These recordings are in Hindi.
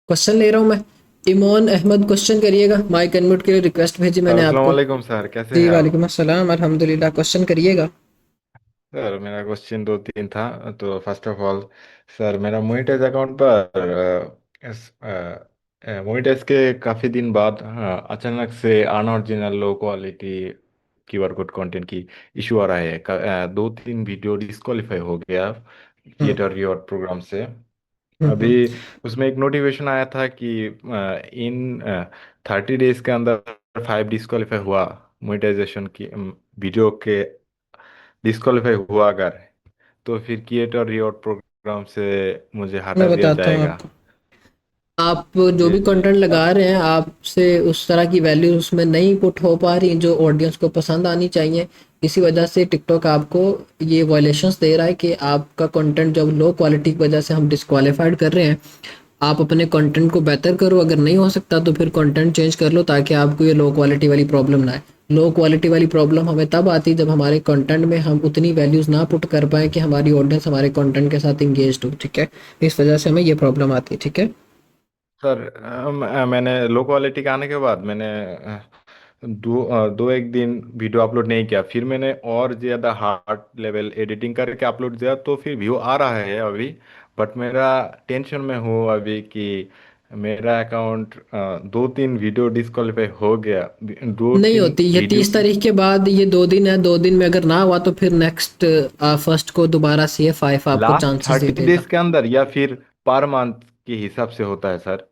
क्वेश्चन ले रहा हूँ मैं। इमोन अहमद क्वेश्चन करिएगा। माइक अनम्यूट के लिए रिक्वेस्ट भेजी मैंने अस्सलाम आपको। वालेकुम सर, कैसे जी हैं आप? वालेकुम अस्सलाम, अल्हम्दुलिल्लाह। क्वेश्चन करिएगा। सर मेरा क्वेश्चन दो तीन था। तो फर्स्ट ऑफ ऑल सर, मेरा मोइटेज अकाउंट पर मोइटेज के काफ़ी दिन बाद, हाँ, अचानक से unoriginal low quality QR code content की इशू आ रहा है। दो तीन वीडियो डिस्क्वालीफाई हो गया हम्म। क्रिएटर रिवॉर्ड प्रोग्राम से। अभी हम्म। उसमें एक नोटिफिकेशन आया था कि इन 30 डेज के अंदर 5 डिस्क्वालीफाई हुआ मोनेटाइजेशन की वीडियो के डिस्क्वालीफाई हुआ अगर, तो फिर क्रिएटर रिवॉर्ड प्रोग्राम से मुझे मैं हटा दिया बताता हूँ जाएगा। आपको। आप जो जी भी जी। कंटेंट लगा रहे हैं, आपसे उस तरह की वैल्यू उसमें नहीं पुट हो पा रही जो ऑडियंस को पसंद आनी चाहिए। इसी वजह से टिकटॉक आपको ये वायलेशंस दे रहा है कि आपका कंटेंट जब लो क्वालिटी की वजह से हम डिस्क्वालीफाइड कर रहे हैं। आप अपने कंटेंट को बेहतर करो, अगर नहीं हो सकता तो फिर कंटेंट चेंज कर लो ताकि आपको ये लो क्वालिटी वाली प्रॉब्लम ना आए। लो क्वालिटी वाली प्रॉब्लम हमें तब आती है जब हमारे कंटेंट में हम उतनी वैल्यूज ना पुट कर पाए कि हमारी ऑडियंस हमारे कंटेंट के साथ इंगेज हो। ठीक है। इस वजह से हमें ये प्रॉब्लम आती है। ठीक है। सर, मैंने लो क्वालिटी के आने के बाद मैंने दो एक दिन वीडियो अपलोड नहीं किया। फिर मैंने और ज़्यादा हार्ड लेवल एडिटिंग करके अपलोड किया, तो फिर व्यू आ रहा है अभी। बट मेरा टेंशन में हूँ अभी कि मेरा अकाउंट दो तीन वीडियो डिस्क्वालीफाई हो गया। दो नहीं तीन होती ये वीडियो 30 तारीख के बाद। ये 2 दिन है, 2 दिन में अगर ना हुआ तो फिर नेक्स्ट फर्स्ट को दोबारा CF5 आपको लास्ट चांसेस दे 30 डेज देगा। के अंदर या फिर पर मंथ के हिसाब से होता है सर?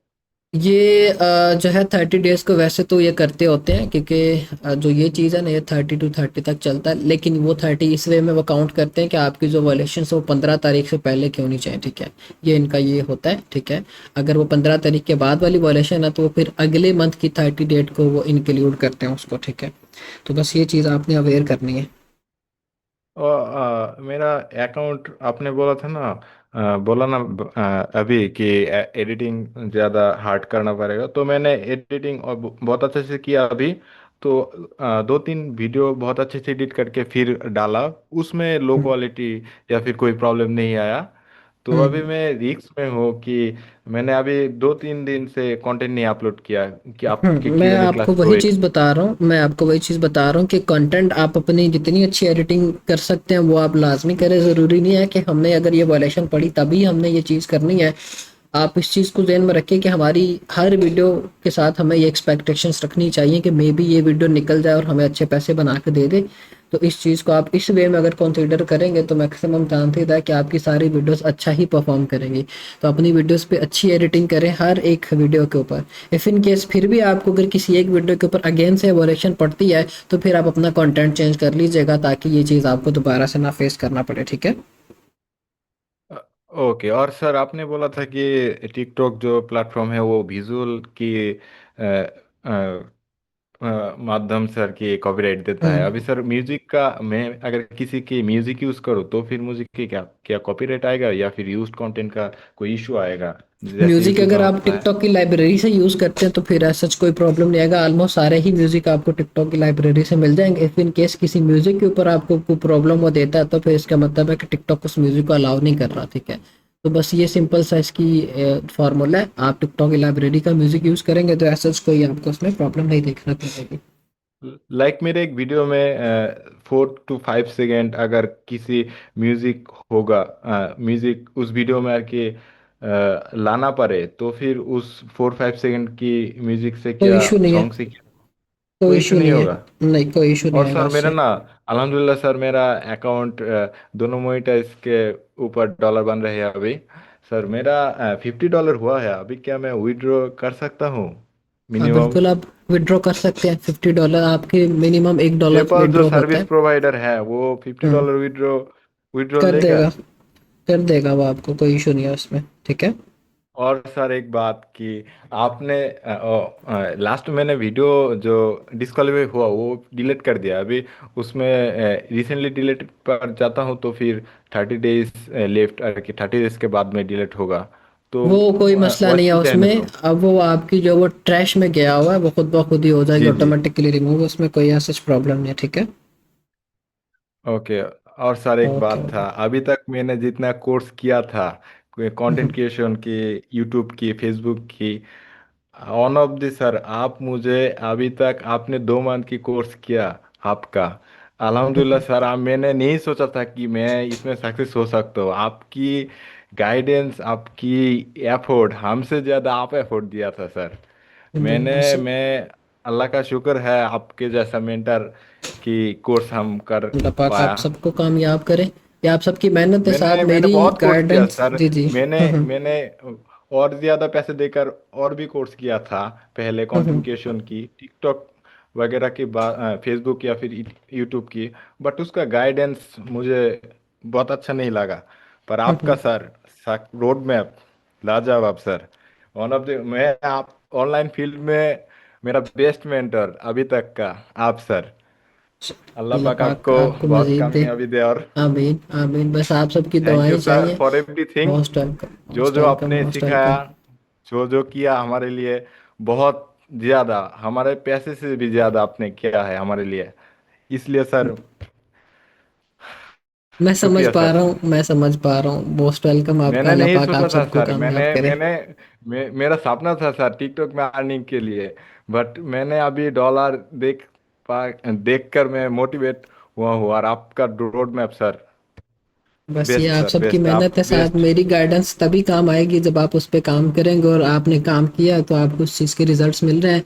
ये जो है 30 डेज को वैसे तो ये करते होते हैं क्योंकि जो ये चीज़ है ना, ये 30 to 30 तक चलता है, लेकिन वो 30 इस वे में वो काउंट करते हैं कि आपकी जो वॉलेशन वो 15 तारीख से पहले क्यों नहीं चाहिए। ठीक है। ये इनका ये होता है। ठीक है। अगर वो 15 तारीख के बाद वाली वॉलेशन है तो वो फिर अगले मंथ की 30 डेट को वो इंक्लूड करते हैं उसको। ठीक है। तो बस ये चीज़ आपने अवेयर करनी है। और मेरा अकाउंट आपने बोला था ना, बोला ना अभी कि एडिटिंग ज़्यादा हार्ड करना पड़ेगा, तो मैंने एडिटिंग और बहुत अच्छे से किया अभी। तो दो तीन वीडियो बहुत अच्छे से एडिट करके फिर डाला, उसमें लो हम्म। क्वालिटी या फिर कोई प्रॉब्लम नहीं आया। तो अभी हम्म। मैं रिस्क में हूँ कि मैंने अभी दो तीन दिन से कंटेंट नहीं अपलोड किया कि आपके मैं Q&A आपको क्लास वही हुए। चीज़ बता रहा हूँ। मैं आपको वही चीज़ बता रहा हूँ कि कंटेंट आप अपनी जितनी अच्छी एडिटिंग कर सकते हैं वो आप लाजमी करें। ज़रूरी नहीं है कि हमने अगर ये वायलेशन पड़ी तभी हमने ये चीज़ करनी है। आप इस चीज़ को ज़हन में रखें कि हमारी हर वीडियो के साथ हमें ये एक्सपेक्टेशंस रखनी चाहिए कि मे बी ये वीडियो निकल जाए और हमें अच्छे पैसे बना के दे दे। तो इस चीज़ को आप इस वे में अगर कंसीडर करेंगे तो मैक्सिमम चांसेस है कि आपकी सारी वीडियोस अच्छा ही परफॉर्म करेंगी। तो अपनी वीडियोस पे अच्छी एडिटिंग करें हर एक वीडियो के ऊपर। इफ़ इन केस फिर भी आपको अगर किसी एक वीडियो के ऊपर अगेन से वोलेशन पड़ती है तो फिर आप अपना कंटेंट चेंज कर लीजिएगा ताकि ये चीज़ आपको दोबारा से ना फेस करना पड़े। ठीक है। ओके। और सर, आपने बोला था कि टिकटॉक जो प्लेटफॉर्म है वो विजुअल की माध्यम सर की कॉपीराइट देता है। अभी हम्म। सर म्यूजिक का, मैं अगर किसी की म्यूजिक यूज करूँ तो फिर म्यूजिक की क्या क्या कॉपीराइट आएगा या फिर यूज कंटेंट का कोई इशू आएगा जैसे म्यूजिक यूट्यूब में अगर आप होता है? टिकटॉक की लाइब्रेरी से यूज करते हैं तो फिर ऐसा कोई प्रॉब्लम नहीं आएगा। ऑलमोस्ट सारे ही म्यूजिक आपको टिकटॉक की लाइब्रेरी से मिल जाएंगे। इफ इन केस किसी म्यूजिक के ऊपर आपको कोई प्रॉब्लम वो देता है तो फिर इसका मतलब है कि टिकटॉक उस म्यूजिक को अलाउ नहीं कर रहा। ठीक है। तो बस ये सिंपल सा इसकी फॉर्मूला है। आप टिकटॉक की लाइब्रेरी का म्यूजिक यूज करेंगे तो ऐसा कोई आपको उसमें प्रॉब्लम नहीं देखना पड़ेगी। लाइक मेरे एक वीडियो में 4 to 5 सेकेंड अगर किसी म्यूजिक होगा, म्यूजिक उस वीडियो में आके लाना पड़े, तो फिर उस 4 5 सेकेंड की म्यूजिक से कोई क्या, इशू नहीं है। सॉन्ग से क्या कोई कोई इशू इशू नहीं नहीं है। होगा? नहीं, कोई इशू नहीं और आएगा सर मेरा उससे। ना, अल्हम्दुलिल्लाह सर, मेरा अकाउंट दोनों मोनेटाइज के ऊपर डॉलर बन रहे हैं अभी। सर मेरा $50 हुआ है अभी, क्या मैं विड्रॉ कर सकता हूँ हाँ मिनिमम? बिल्कुल, आप विड्रॉ कर सकते हैं। $50 आपके मिनिमम $1 पेपाल जो विड्रॉ होता सर्विस है। प्रोवाइडर है वो फिफ्टी हम्म। डॉलर विड्रॉ विड्रॉ कर लेगा? देगा। कर देगा वो आपको, कोई इशू नहीं है उसमें। ठीक है। और सर एक बात कि आपने लास्ट में मैंने वीडियो जो डिस्क्वालीफाई हुआ वो डिलीट कर दिया अभी। उसमें रिसेंटली डिलीट पर जाता हूँ तो फिर 30 डेज लेफ्ट, कि 30 डेज के बाद में डिलीट होगा। तो वो कोई मसला नहीं है वैसे रहने उसमें। दो। अब वो आपकी जो वो ट्रैश में गया हुआ है वो खुद ब खुद ही हो जाएगी जी जी। Automatically remove. उसमें कोई ऐसा प्रॉब्लम नहीं है। ठीक है। ओके। और सर एक ओके बात था, ओके। अभी तक मैंने जितना कोर्स किया था, कंटेंट क्रिएशन की, यूट्यूब की, फेसबुक की। ऑन ऑफ दी सर, आप मुझे अभी तक आपने 2 मंथ की कोर्स किया आपका। अल्हम्दुलिल्लाह सर, आप मैंने नहीं सोचा था कि मैं इसमें सक्सेस हो सकता हूँ। आपकी गाइडेंस, आपकी एफर्ट, हमसे ज़्यादा आप एफर्ट दिया था सर। बिल्कुल सर। मैं अल्लाह का शुक्र है आपके जैसा मेंटर की कोर्स हम कर अल्लाह पाक पाया। आप सबको कामयाब करे। ये आप सबकी मेहनत है, मैंने साथ मैंने मेरी बहुत कोर्स किया गाइडेंस। सर। जी जी। मैंने मैंने और ज्यादा पैसे देकर और भी कोर्स किया था पहले, कंटेंट क्रिएशन की, टिकटॉक वगैरह की बात, फेसबुक या फिर यूट्यूब की। बट उसका गाइडेंस मुझे बहुत अच्छा नहीं लगा। पर आपका सर, रोड मैप लाजवाब सर। वन ऑफ द, मैं आप ऑनलाइन फील्ड में मेरा बेस्ट मेंटर अभी तक का आप सर। अल्लाह अल्लाह पाक पाक आपको आपको बहुत मजीद दे। कामयाबी दे। और आमीन आमीन, बस आप सबकी थैंक यू दुआएं सर चाहिए। For everything. मोस्ट वेलकम, जो मोस्ट जो वेलकम, आपने मोस्ट सिखाया, वेलकम। जो जो किया हमारे लिए, बहुत ज्यादा, हमारे पैसे से भी ज्यादा आपने किया है हमारे लिए। इसलिए सर, मैं समझ शुक्रिया पा सर। रहा हूँ, मैं समझ पा रहा हूँ, मोस्ट वेलकम आपका। मैंने अल्लाह नहीं पाक आप सोचा था सबको सर, कामयाब करे। मेरा सपना था सर टिकटॉक में अर्निंग के लिए। बट मैंने अभी डॉलर देख कर मैं मोटिवेट हुआ हूँ। और आपका रोड मैप सर, बस ये बेस्ट आप सर, सबकी बेस्ट, मेहनत आप है, साथ बेस्ट। मेरी गाइडेंस तभी काम आएगी जब आप उस पे काम करेंगे, और आपने काम किया तो आपको उस चीज़ के रिजल्ट्स मिल रहे हैं।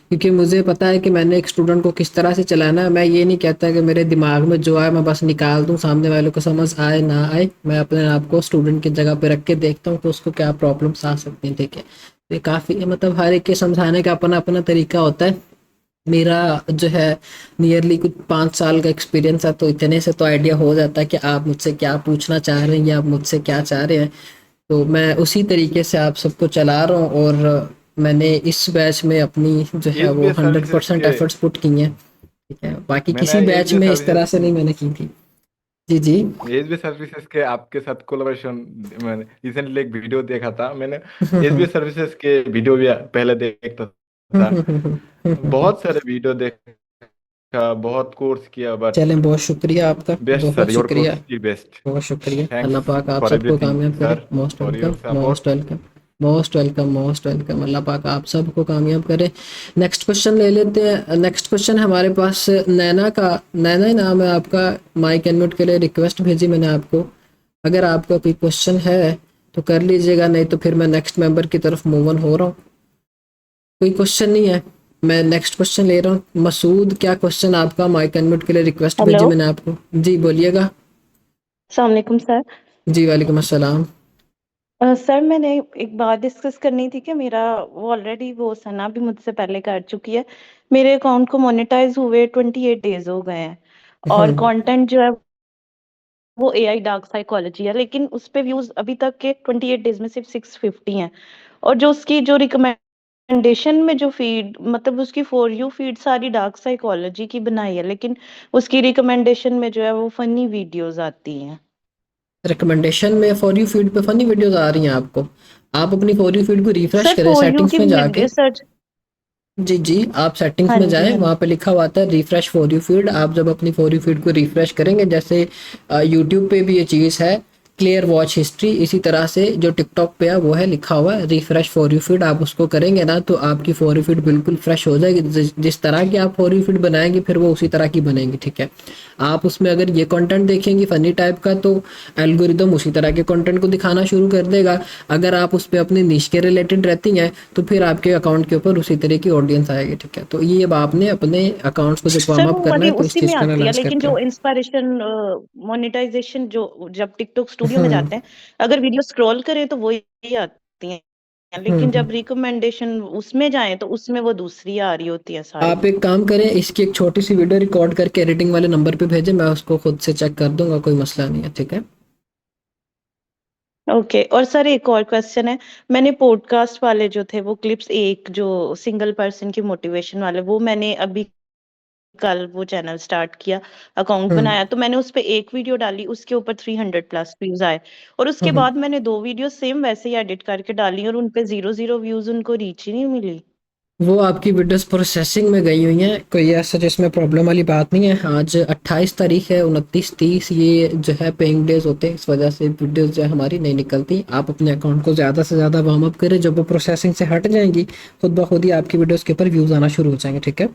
क्योंकि मुझे पता है कि मैंने एक स्टूडेंट को किस तरह से चलाना है। मैं ये नहीं कहता कि मेरे दिमाग में जो आए मैं बस निकाल दूं, सामने वाले को समझ आए ना आए। मैं अपने आप को स्टूडेंट की जगह पे रख के देखता हूँ कि उसको क्या प्रॉब्लम्स आ सकती हैं, ठीक है। तो ये काफ़ी, मतलब हर एक के समझाने का अपना अपना तरीका होता है। मेरा जो है नियरली कुछ 5 साल का एक्सपीरियंस है, तो इतने से तो आइडिया हो जाता है कि आप मुझसे क्या पूछना चाह रहे हैं या आप मुझसे क्या चाह रहे हैं। तो मैं उसी तरीके से आप सबको चला रहा हूँ, और मैंने इस बैच में अपनी जो है एज वो बेस्ड हंड्रेड सर्विसेज परसेंट के एफर्ट्स पुट की हैं, ठीक है। बाकी मैंने किसी एज बैच बेस्ड में इस तरह सर्विसेज से नहीं मैंने की थी। जी जी। एज बेस्ड सर्विसेज के आपके साथ कोलैबोरेशन, मैंने रिसेंटली एक वीडियो देखा था। मैंने एज बेस्ड सर्विसेज के वीडियो भी पहले देखता था। बहुत सारे वीडियो देखा, बहुत कोर्स किया, बट चलें, बहुत शुक्रिया आपका, बेस्ट बहुत सर, योर शुक्रिया। Course is best. बहुत शुक्रिया। अल्लाह थैंक्स पाक आप फॉर सबको एवरीथिंग कामयाब करे। Sir, most for welcome, your most support. Welcome, most welcome, most welcome. Allah पाक आप सबको कामयाब करे। नेक्स्ट क्वेश्चन ले लेते हैं। नेक्स्ट क्वेश्चन हमारे पास नैना का। नैना ही नाम है आपका। माइक अनम्यूट के लिए रिक्वेस्ट भेजी मैंने आपको। अगर आपका कोई क्वेश्चन है तो कर लीजिएगा, नहीं तो फिर मैं नेक्स्ट मेंबर की तरफ मूव ऑन हो रहा हूँ। कोई क्वेश्चन नहीं है, मैं नेक्स्ट क्वेश्चन ले रहा हूँ। मसूद, क्या क्वेश्चन आपका? माइक अनम्यूट के लिए रिक्वेस्ट भेजी हेलो। मैंने आपको। जी बोलिएगा। अस्सलाम वालेकुम सर। जी वालेकुम अस्सलाम। सर मैंने एक बात डिस्कस करनी थी कि मेरा वो ऑलरेडी वो सना भी मुझसे पहले कर चुकी है। मेरे अकाउंट को मोनेटाइज हुए 28 डेज हो गए हैं, और कंटेंट जो है वो एआई डार्क साइकोलॉजी है, लेकिन उस पे व्यूज अभी तक के 28 डेज में सिर्फ 650 हैं। और जो उसकी जो रिकमेंडेशन में जो फीड, मतलब उसकी फॉर यू फीड सारी डार्क साइकोलॉजी की बनाई है, लेकिन उसकी रिकमेंडेशन में जो है वो फनी वीडियोस आती हैं। रिकमेंडेशन में फॉर यू फीड पे फनी वीडियोस आ रही हैं आपको? आप अपनी फॉर यू फीड को रिफ्रेश सर करें फॉर यू सेटिंग्स की में जाके। सर्च। जी जी, आप सेटिंग्स हाँ में जी, जाएं, हाँ वहाँ जी। पे लिखा हुआ आता है रिफ्रेश फॉर यू फीड। आप जब अपनी फॉर यू फीड को रिफ्रेश करेंगे, जैसे यूट्यूब पे भी ये चीज़ है क्लियर वॉच हिस्ट्री, इसी तरह से जो टिकटॉक पे है वो है लिखा हुआ है रिफ्रेश फॉर यू फीड। आप उसको करेंगे ना तो आपकी फॉर यू फीड बिल्कुल फ्रेश हो जाएगी। जिस तरह की आप फॉर यू फीड बनाएंगे फिर वो उसी तरह की बनेगी, ठीक है। आप उसमें अगर ये कंटेंट देखेंगे फनी टाइप का, तो एल्गोरिदम उसी तरह के कंटेंट को दिखाना शुरू कर देगा। अगर आप उस पर अपनी निश के रिलेटेड रहती हैं तो फिर आपके अकाउंट के ऊपर उसी तरह की ऑडियंस आएगी, ठीक है। तो ये अब आपने अपने अकाउंट्स को जब वार्म सर वो अप करना वाली है तो इस उसी में चीज़ का आती है, एनालाइज लेकिन करके। जो इंस्पायरेशन मोनेटाइजेशन जो जब टिकटॉक स्टूडियो में जाते हैं, अगर वीडियो स्क्रॉल करें तो वो ही आती हैं, लेकिन हम्म। जब रिकमेंडेशन उसमें जाएं तो उसमें वो दूसरी आ रही होती है सारी। आप एक काम करें, इसकी एक छोटी सी वीडियो रिकॉर्ड करके एडिटिंग वाले नंबर पे भेजें, मैं उसको खुद से चेक कर दूंगा, कोई मसला नहीं है, ठीक है। ओके। और सर एक और क्वेश्चन है। मैंने पॉडकास्ट वाले जो थे वो क्लिप्स, एक जो सिंगल पर्सन की मोटिवेशन वाले, वो मैंने अभी कल वो चैनल स्टार्ट किया, अकाउंट हम्म। बनाया, तो मैंने उस पे एक वीडियो डाली, उसके ऊपर 300+ व्यूज आए। और उसके हम्म। बाद मैंने दो वीडियो सेम वैसे ही एडिट करके डाली, और उन पे 0 0 व्यूज, उनको रीच ही नहीं मिली। वो आपकी वीडियोस प्रोसेसिंग में गई हुई हैं, कोई ऐसा जिसमें प्रॉब्लम वाली बात नहीं है। आज 28 तारीख है, 29 30 ये जो है पेइंग डेज होते हैं, इस वजह से वीडियोस जो है हमारी नहीं निकलती। आप अपने अकाउंट को ज़्यादा से ज़्यादा वार्म अप करें, जब वो प्रोसेसिंग से हट जाएंगी खुद ब खुद ही आपकी वीडियोस के ऊपर व्यूज़ आना शुरू हो जाएंगे। ठीक है,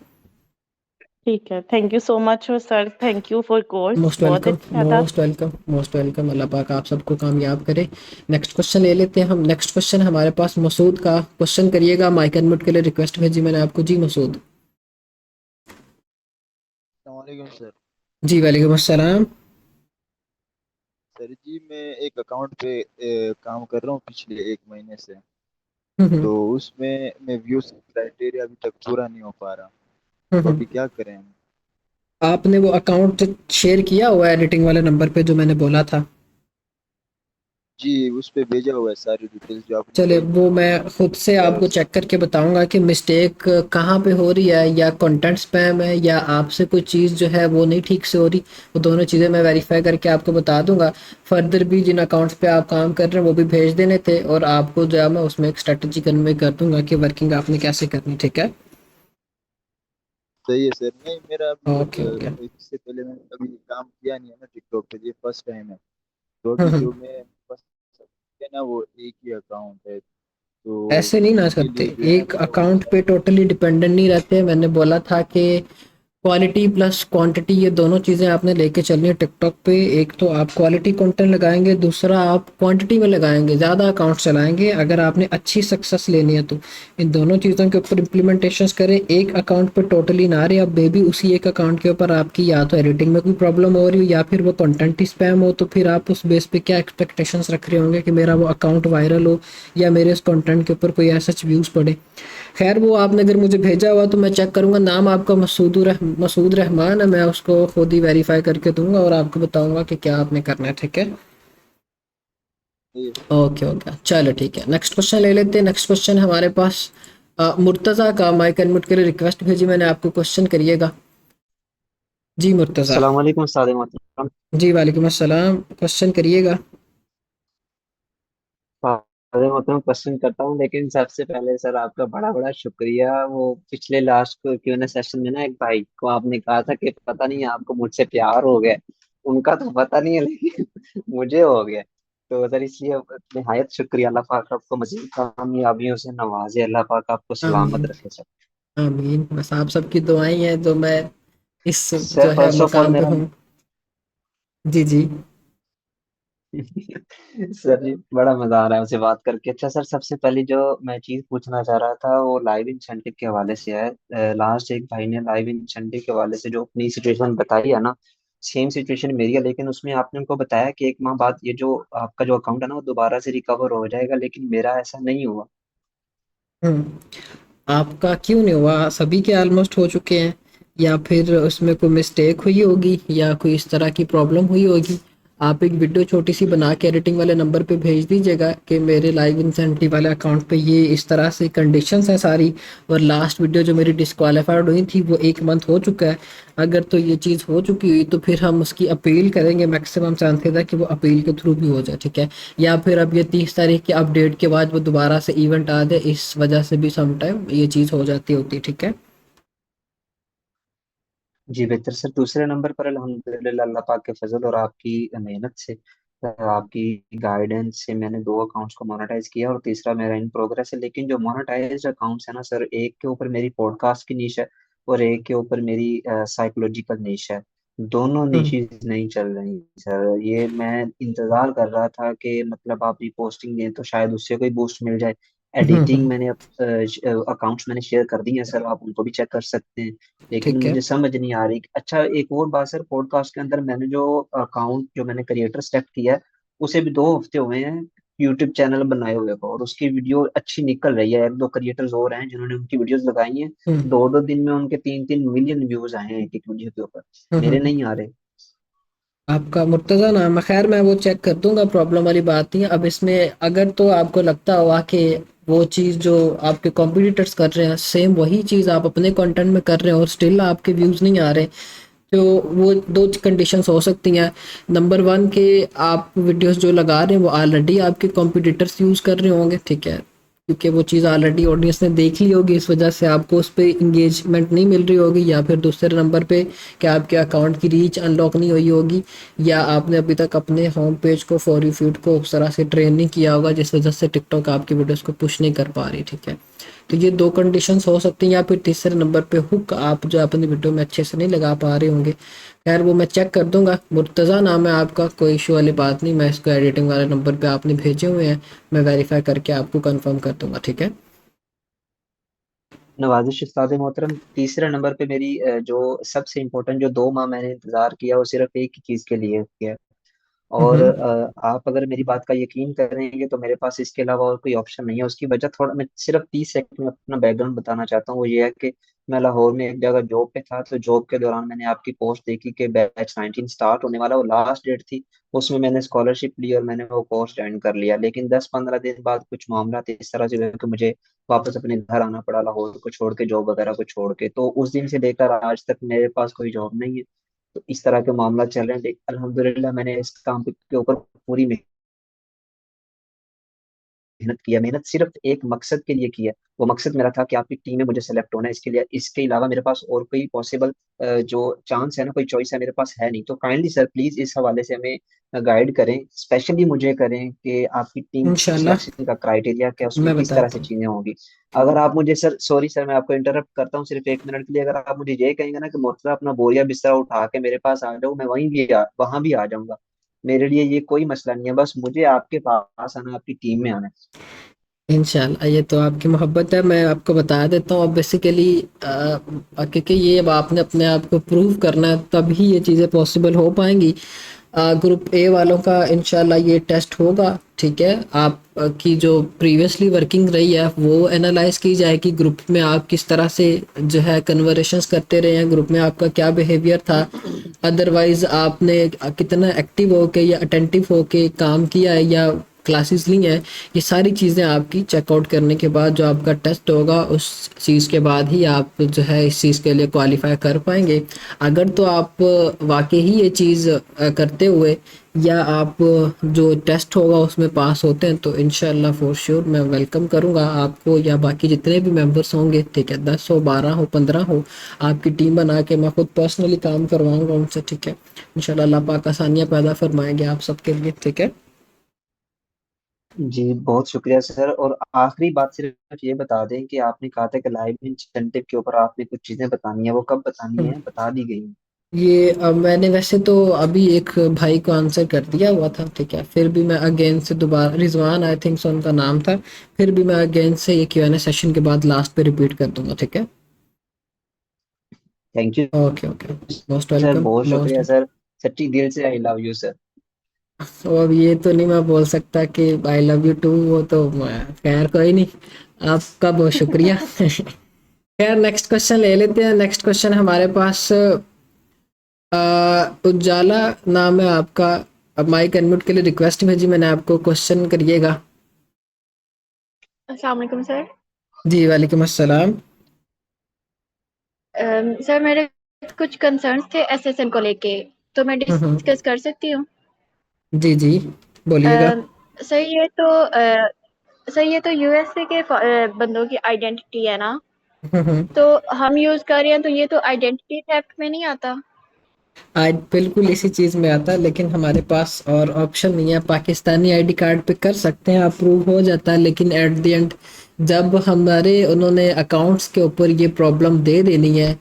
ठीक है, thank you so much sir, thank you for course, most बहुत वेलकम, अच्छा था। Most welcome, most welcome. Allah पाक आप सबको कामयाब करे। नेक्स्ट क्वेश्चन ले लेते हैं हम। नेक्स्ट क्वेश्चन हमारे पास मसूद का। क्वेश्चन करिएगा, माइक अनम्यूट के लिए रिक्वेस्ट भेजी मैंने आपको। जी मसूद। अस्सलामुअलैकुम सर। जी वालेकुम अस्सलाम। सर जी मैं एक अकाउंट पे काम कर रहा हूँ पिछले 1 महीने से। हम्म तो उसमें मैं व्यूज क्राइटेरिया अभी तक पूरा नहीं हो पा रहा। तो हम्म। अभी क्या करें हम? आपने वो अकाउंट शेयर किया हुआ है एडिटिंग वाले नंबर पे जो मैंने बोला था? जी उस पे भेजा हुआ है सारी डिटेल्स जो आपने चले कही थी वो ना। मैं खुद से क्या आपको चेक करके बताऊंगा कि मिस्टेक कहाँ पे हो रही है, या कंटेंट स्पैम है, या आपसे कोई चीज़ जो है वो नहीं ठीक से हो रही। वो दोनों चीज़ें मैं वेरीफाई करके आपको बता दूंगा। फर्दर भी जिन अकाउंट्स पे आप काम कर रहे हैं वो भी भेज देने थे, और आपको जो है मैं उसमें एक स्ट्रेटजी कन्वे कर दूंगा कि वर्किंग आपने कैसे करनी। ठीक है, सही है सर। नहीं मेरा अभी ओके ओके। इससे पहले मैंने कभी काम किया नहीं है ना टिकटॉक पे, ये फर्स्ट टाइम है। तो अभी जो मैं फर्स्ट है ना वो एक ही अकाउंट है। तो ऐसे नहीं ना उसके करते, लिए जो है एक वो अकाउंट पे टोटली डिपेंडेंट नहीं रहते। मैंने बोला था कि क्वालिटी प्लस क्वांटिटी, ये दोनों चीज़ें आपने लेके चलनी है टिकटॉक पे। एक तो आप क्वालिटी कंटेंट लगाएंगे, दूसरा आप क्वांटिटी में लगाएंगे, ज़्यादा अकाउंट चलाएंगे अगर आपने अच्छी सक्सेस लेनी है तो। इन दोनों चीज़ों के ऊपर इम्प्लीमेंटेशंस करें। एक अकाउंट पे टोटली ना रहे, अब बेबी उसी एक अकाउंट के ऊपर आपकी या तो एडिटिंग में कोई प्रॉब्लम हो रही हो, या फिर वो कंटेंट ही स्पैम हो, तो फिर आप उस बेस पे क्या एक्सपेक्टेशंस रख रहे होंगे कि मेरा वो अकाउंट वायरल हो, या मेरे उस कंटेंट के ऊपर कोई ऐसा व्यूज़ पड़े। खैर वो आपने अगर मुझे भेजा हुआ तो मैं चेक करूंगा। नाम आपका मसूद रहमान है, मैं उसको खुद ही वेरीफाई करके दूंगा और आपको बताऊंगा कि क्या आपने करना है। ठीक है, सही है सर। ओके ओके, चलो ठीक है। नेक्स्ट क्वेश्चन ले लेते हैं। नेक्स्ट क्वेश्चन हमारे पास मुर्तज़ा का। माइक अनम्यूट के लिए रिक्वेस्ट भेजी मैंने आपको, क्वेश्चन करिएगा। जी मुर्तज़ा। अस्सलाम वालेकुम उस्ताद मोहतरम। जी वालेकुम अस्सलाम, क्वेश्चन करिएगा। उस्ताद मोहतरम क्वेश्चन करता हूँ, लेकिन सबसे पहले सर आपका बड़ा बड़ा शुक्रिया। वो पिछले लास्ट Q&A सेशन में ना एक भाई को आपने कहा था कि पता नहीं आपको मुझसे प्यार हो गया। उनका तो पता नहीं है, लेकिन मुझे हो गया। तो सर इसलिए निहायत शुक्रिया। अल्लाह पाक आपको मजीद कामयाबियों से नवाजे, अल्लाह पाक आपको सलामत आमीन, रखे सर। आमीन। बस आप सबकी दुआएं हैं जो मैं इस जो सर है फर्स्ट ऑफ ऑल मकाम पे मेरा हूँ। जी जी। सर जी बड़ा मजा आ रहा है उसे बात करके। अच्छा सर, सबसे पहले जो मैं चीज पूछना चाह रहा था वो लाइव इंसेंटिव के हवाले से है। लास्ट एक भाई ने लाइव इंसेंटिव के हवाले से जो अपनी सिचुएशन बताई है ना, सेम सिचुएशन मेरी है। लेकिन उसमें आपने उनको बताया कि 1 माह बाद ये जो आपका जो अकाउंट है ना वो दोबारा से रिकवर हो जाएगा, लेकिन मेरा ऐसा नहीं हुआ। आपका क्यों नहीं हुआ? सभी के ऑलमोस्ट हो चुके हैं, या फिर उसमें कोई मिस्टेक हुई होगी, या कोई इस तरह की प्रॉब्लम हुई होगी। आप एक वीडियो छोटी सी बना के एडिटिंग वाले नंबर पे भेज दीजिएगा कि मेरे लाइव इंसेंटिव वाले अकाउंट पे ये इस तरह से कंडीशंस हैं सारी, और लास्ट वीडियो जो मेरी डिस्क्वालीफाइड हुई थी वो 1 मंथ हो चुका है। अगर तो ये चीज़ हो चुकी हुई तो फिर हम उसकी अपील करेंगे। मैक्सिमम चांसेस है कि वो अपील के थ्रू भी हो जाए। ठीक है, या फिर अब ये 30 तारीख के अपडेट के बाद वो दोबारा से इवेंट आ जाए, इस वजह से भी सम टाइम ये चीज़ हो जाती होती है। ठीक है, जी बेहतर सर। दूसरे नंबर पर अल्हम्दुलिल्लाह अल्लाह पाक के फजल और आपकी मेहनत से, आपकी गाइडेंस से मैंने 2 अकाउंट्स को मोनेटाइज किया और तीसरा मेरा इन प्रोग्रेस है। लेकिन जो मोनेटाइज अकाउंट्स है ना सर, एक के ऊपर मेरी पॉडकास्ट की नीश है और एक के ऊपर मेरी साइकोलॉजिकल नीश है। दोनों नीशीज नहीं चल रही सर। ये मैं इंतजार कर रहा था कि मतलब आप रिपोस्टिंग दें तो शायद उससे कोई बूस्ट मिल जाए। एडिटिंग मैंने अकाउंट्स मैंने शेयर कर दी हैं सर, आप उनको भी चेक कर सकते हैं। लेकिन ठीक है। मुझे समझ नहीं आ रही। अच्छा एक और बात सर, पॉडकास्ट के अंदर मैंने जो अकाउंट जो मैंने क्रिएटर सेलेक्ट किया है उसे भी 2 हफ्ते हुए हैं यूट्यूब चैनल बनाए हुए को, और उसकी वीडियो अच्छी निकल रही है। 1 2 क्रिएटर्स और हैं जिन्होंने उनकी वीडियोस लगाई हैं। हम्म 2 2 दिन में उनके 3 3 मिलियन व्यूज आए हैं एक एक वीडियो के ऊपर। मेरे हम्म। नहीं आ रहे। आपका मुर्तज़ा नाम है, खैर मैं वो चेक कर दूंगा, प्रॉब्लम वाली बात नहीं है। अब इसमें अगर तो आपको लगता हुआ कि वो चीज़ जो आपके कॉम्पिटिटर्स कर रहे हैं सेम वही चीज़ आप अपने कंटेंट में कर रहे हैं और स्टिल आपके व्यूज़ नहीं आ रहे, तो वो दो कंडीशंस हो सकती हैं। नंबर वन के आप वीडियोस जो लगा रहे हैं वो ऑलरेडी आपके कॉम्पिटिटर्स यूज़ कर रहे होंगे। ठीक है, क्योंकि वो चीज़ ऑलरेडी ऑडियंस ने देख ली होगी, इस वजह से आपको उस पर इंगेजमेंट नहीं मिल रही होगी, या फिर दूसरे नंबर पे कि आपके अकाउंट की रीच अनलॉक नहीं हुई होगी, या आपने अभी तक अपने होम पेज को फॉर यू फीड को उस तरह से ट्रेन नहीं किया होगा, जिस वजह से टिकटॉक आपकी वीडियोस को पुश नहीं कर पा रही। ठीक है, तो ये दो कंडीशंस हो सकती हैं। या फिर तीसरे नंबर पे हुक आप जो अपनी वीडियो में अच्छे से नहीं लगा पा रहे होंगे। खैर वो मैं चेक कर दूंगा। मुर्तज़ा नाम है आपका, कोई इशू वाली बात नहीं। मैं इसको एडिटिंग वाले नंबर पे आपने भेजे हुए हैं, मैं वेरीफाई करके आपको कंफर्म कर दूंगा। ठीक है। नवाजिश उस्ताद मोहतरम, तीसरे नंबर पे मेरी जो सबसे इम्पोर्टेंट जो 2 माह मैंने इंतजार किया वो सिर्फ एक ही चीज के लिए किया। और हम्म। आप अगर मेरी बात का यकीन करेंगे तो मेरे पास इसके अलावा और कोई ऑप्शन नहीं है। उसकी वजह थोड़ा, मैं सिर्फ 30 सेकंड में अपना बैकग्राउंड बताना चाहता हूँ। वो ये है कि मैं लाहौर में एक जगह जॉब पे था, तो जॉब के दौरान मैंने आपकी पोस्ट देखी कि बैच 19 स्टार्ट होने वाला, वो लास्ट डेट थी। उसमें मैंने स्कॉलरशिप ली और मैंने वो कोर्स ज्वाइन कर लिया। लेकिन 10-15 दिन बाद कुछ मामला इस तरह से हुए कि मुझे वापस अपने घर आना पड़ा, लाहौर को छोड़ के, जॉब वगैरह को छोड़ के। तो उस दिन से लेकर आज तक मेरे पास कोई जॉब नहीं है। तो इस तरह के मामला चल रहे हैं, लेकिन अल्हम्दुलिल्लाह मैंने इस काम के ऊपर पूरी मेहनत किया। मेहनत सिर्फ एक मकसद के लिए किया। वो मकसद मेरा था कि आपकी टीम में मुझे सेलेक्ट होना है। इसके लिए, इसके अलावा मेरे पास और कोई पॉसिबल जो चांस है ना, कोई चॉइस है मेरे पास है नहीं। तो काइंडली सर प्लीज इस हवाले से हमें गाइड करें, स्पेशली मुझे करें कि आपकी टीम इंशाल्लाह सिलेक्शन का क्राइटेरिया क्या, उसमें मैं किस तरह बताता से हूँ। चीजें होंगी। अगर आप मुझे सर, सॉरी सर मैं आपको इंटरप्ट करता हूँ सिर्फ 1 मिनट के लिए, अगर आप मुझे ये कहेंगे ना कि मोहतरम अपना बोरिया बिस्तरा उठा के मेरे पास आ जाओ, मैं वहां भी आ जाऊंगा। मेरे लिए ये कोई मसला नहीं है। बस मुझे आपके पास आना, आपकी टीम में आना है। इंशाल्लाह, ये तो आपकी मोहब्बत है। मैं आपको बता देता हूँ। अब बेसिकली क्योंकि ये अब आपने अपने आप को प्रूव करना है, तभी ये चीज़ें पॉसिबल हो पाएंगी। ग्रुप ए वालों का इंशाल्लाह ये टेस्ट होगा। ठीक है, आप की जो प्रीवियसली वर्किंग रही है वो एनालाइज की जाएगी। ग्रुप में आप किस तरह से जो है कन्वर्सेशंस करते रहे हैं, ग्रुप में आपका क्या बिहेवियर था, अदरवाइज आपने कितना एक्टिव होके या अटेंटिव होके काम किया है या क्लासेस ली हैं। ये सारी चीज़ें आपकी चेकआउट करने के बाद जो आपका टेस्ट होगा, उस चीज़ के बाद ही आप जो है इस चीज़ के लिए क्वालिफाई कर पाएंगे। अगर तो आप वाकई ही ये चीज़ करते हुए या आप जो टेस्ट होगा उसमें पास होते हैं, तो इंशाल्लाह फॉर श्योर मैं वेलकम करूंगा आपको या बाकी जितने भी मेंबर्स होंगे। ठीक है, 10 हो, 12 हो, 15 हो, आपकी टीम बना के मैं खुद पर्सनली काम करवाऊंगा उनसे। ठीक है, इंशाल्लाह अल्लाह पाक आसानियाँ पैदा फरमाएंगे आप सबके लिए। ठीक है। जी बहुत शुक्रिया सर। और आखिरी बात सिर्फ ये बता दें कि आपने कहा था कि लाइव इंसेंटिव के ऊपर आपने कुछ चीजें बतानी है, वो कब बतानी है, बता दी गई हैं? ये मैंने वैसे तो अभी एक भाई को आंसर कर दिया हुआ था। ठीक है, फिर भी मैं अगेन से दोबारा, रिजवान आई थिंक सो उनका नाम था, फिर भी मैं अगेन से ये Q&A सेशन के बाद लास्ट पे रिपीट कर दूंगा। ठीक है। Thank you okay okay, most sir, welcome बहुत मोस्ट। शुक्रिया सर। सच्ची दिल से आई लव यू सर। तो अब ये तो नहीं मैं बोल सकता कि आई लव यू टू, वो तो खैर कोई नहीं, आपका बहुत शुक्रिया। खैर नेक्स्ट क्वेश्चन ले लेते हैं। नेक्स्ट क्वेश्चन हमारे पास उजाला नाम है आपका। अब माइक अनम्यूट के लिए रिक्वेस्ट भेजी मैंने आपको, क्वेश्चन करिएगा। अस्सलाम वालेकुम सर। जी वालेकुम अस्सलाम। सर मेरे कुछ कंसर्न्स थे एसएसएन को लेके, तो मैं हम्म। डिस्कस कर सकती हूँ? जी जी, बोलिएगा। अम, सर ये तो सर ये तो यूएसए के बंदों की आइडेंटिटी है ना, हम्म। तो हम यूज कर रहे हैं, तो ये तो आइडेंटिटी थेफ्ट में नहीं आता? आज बिल्कुल इसी चीज़ में आता है, लेकिन हमारे पास और ऑप्शन नहीं है। पाकिस्तानी आईडी कार्ड पे कर सकते हैं, अप्रूव हो जाता है, लेकिन एट द एंड जब हमारे उन्होंने अकाउंट्स के ऊपर ये प्रॉब्लम दे देनी है,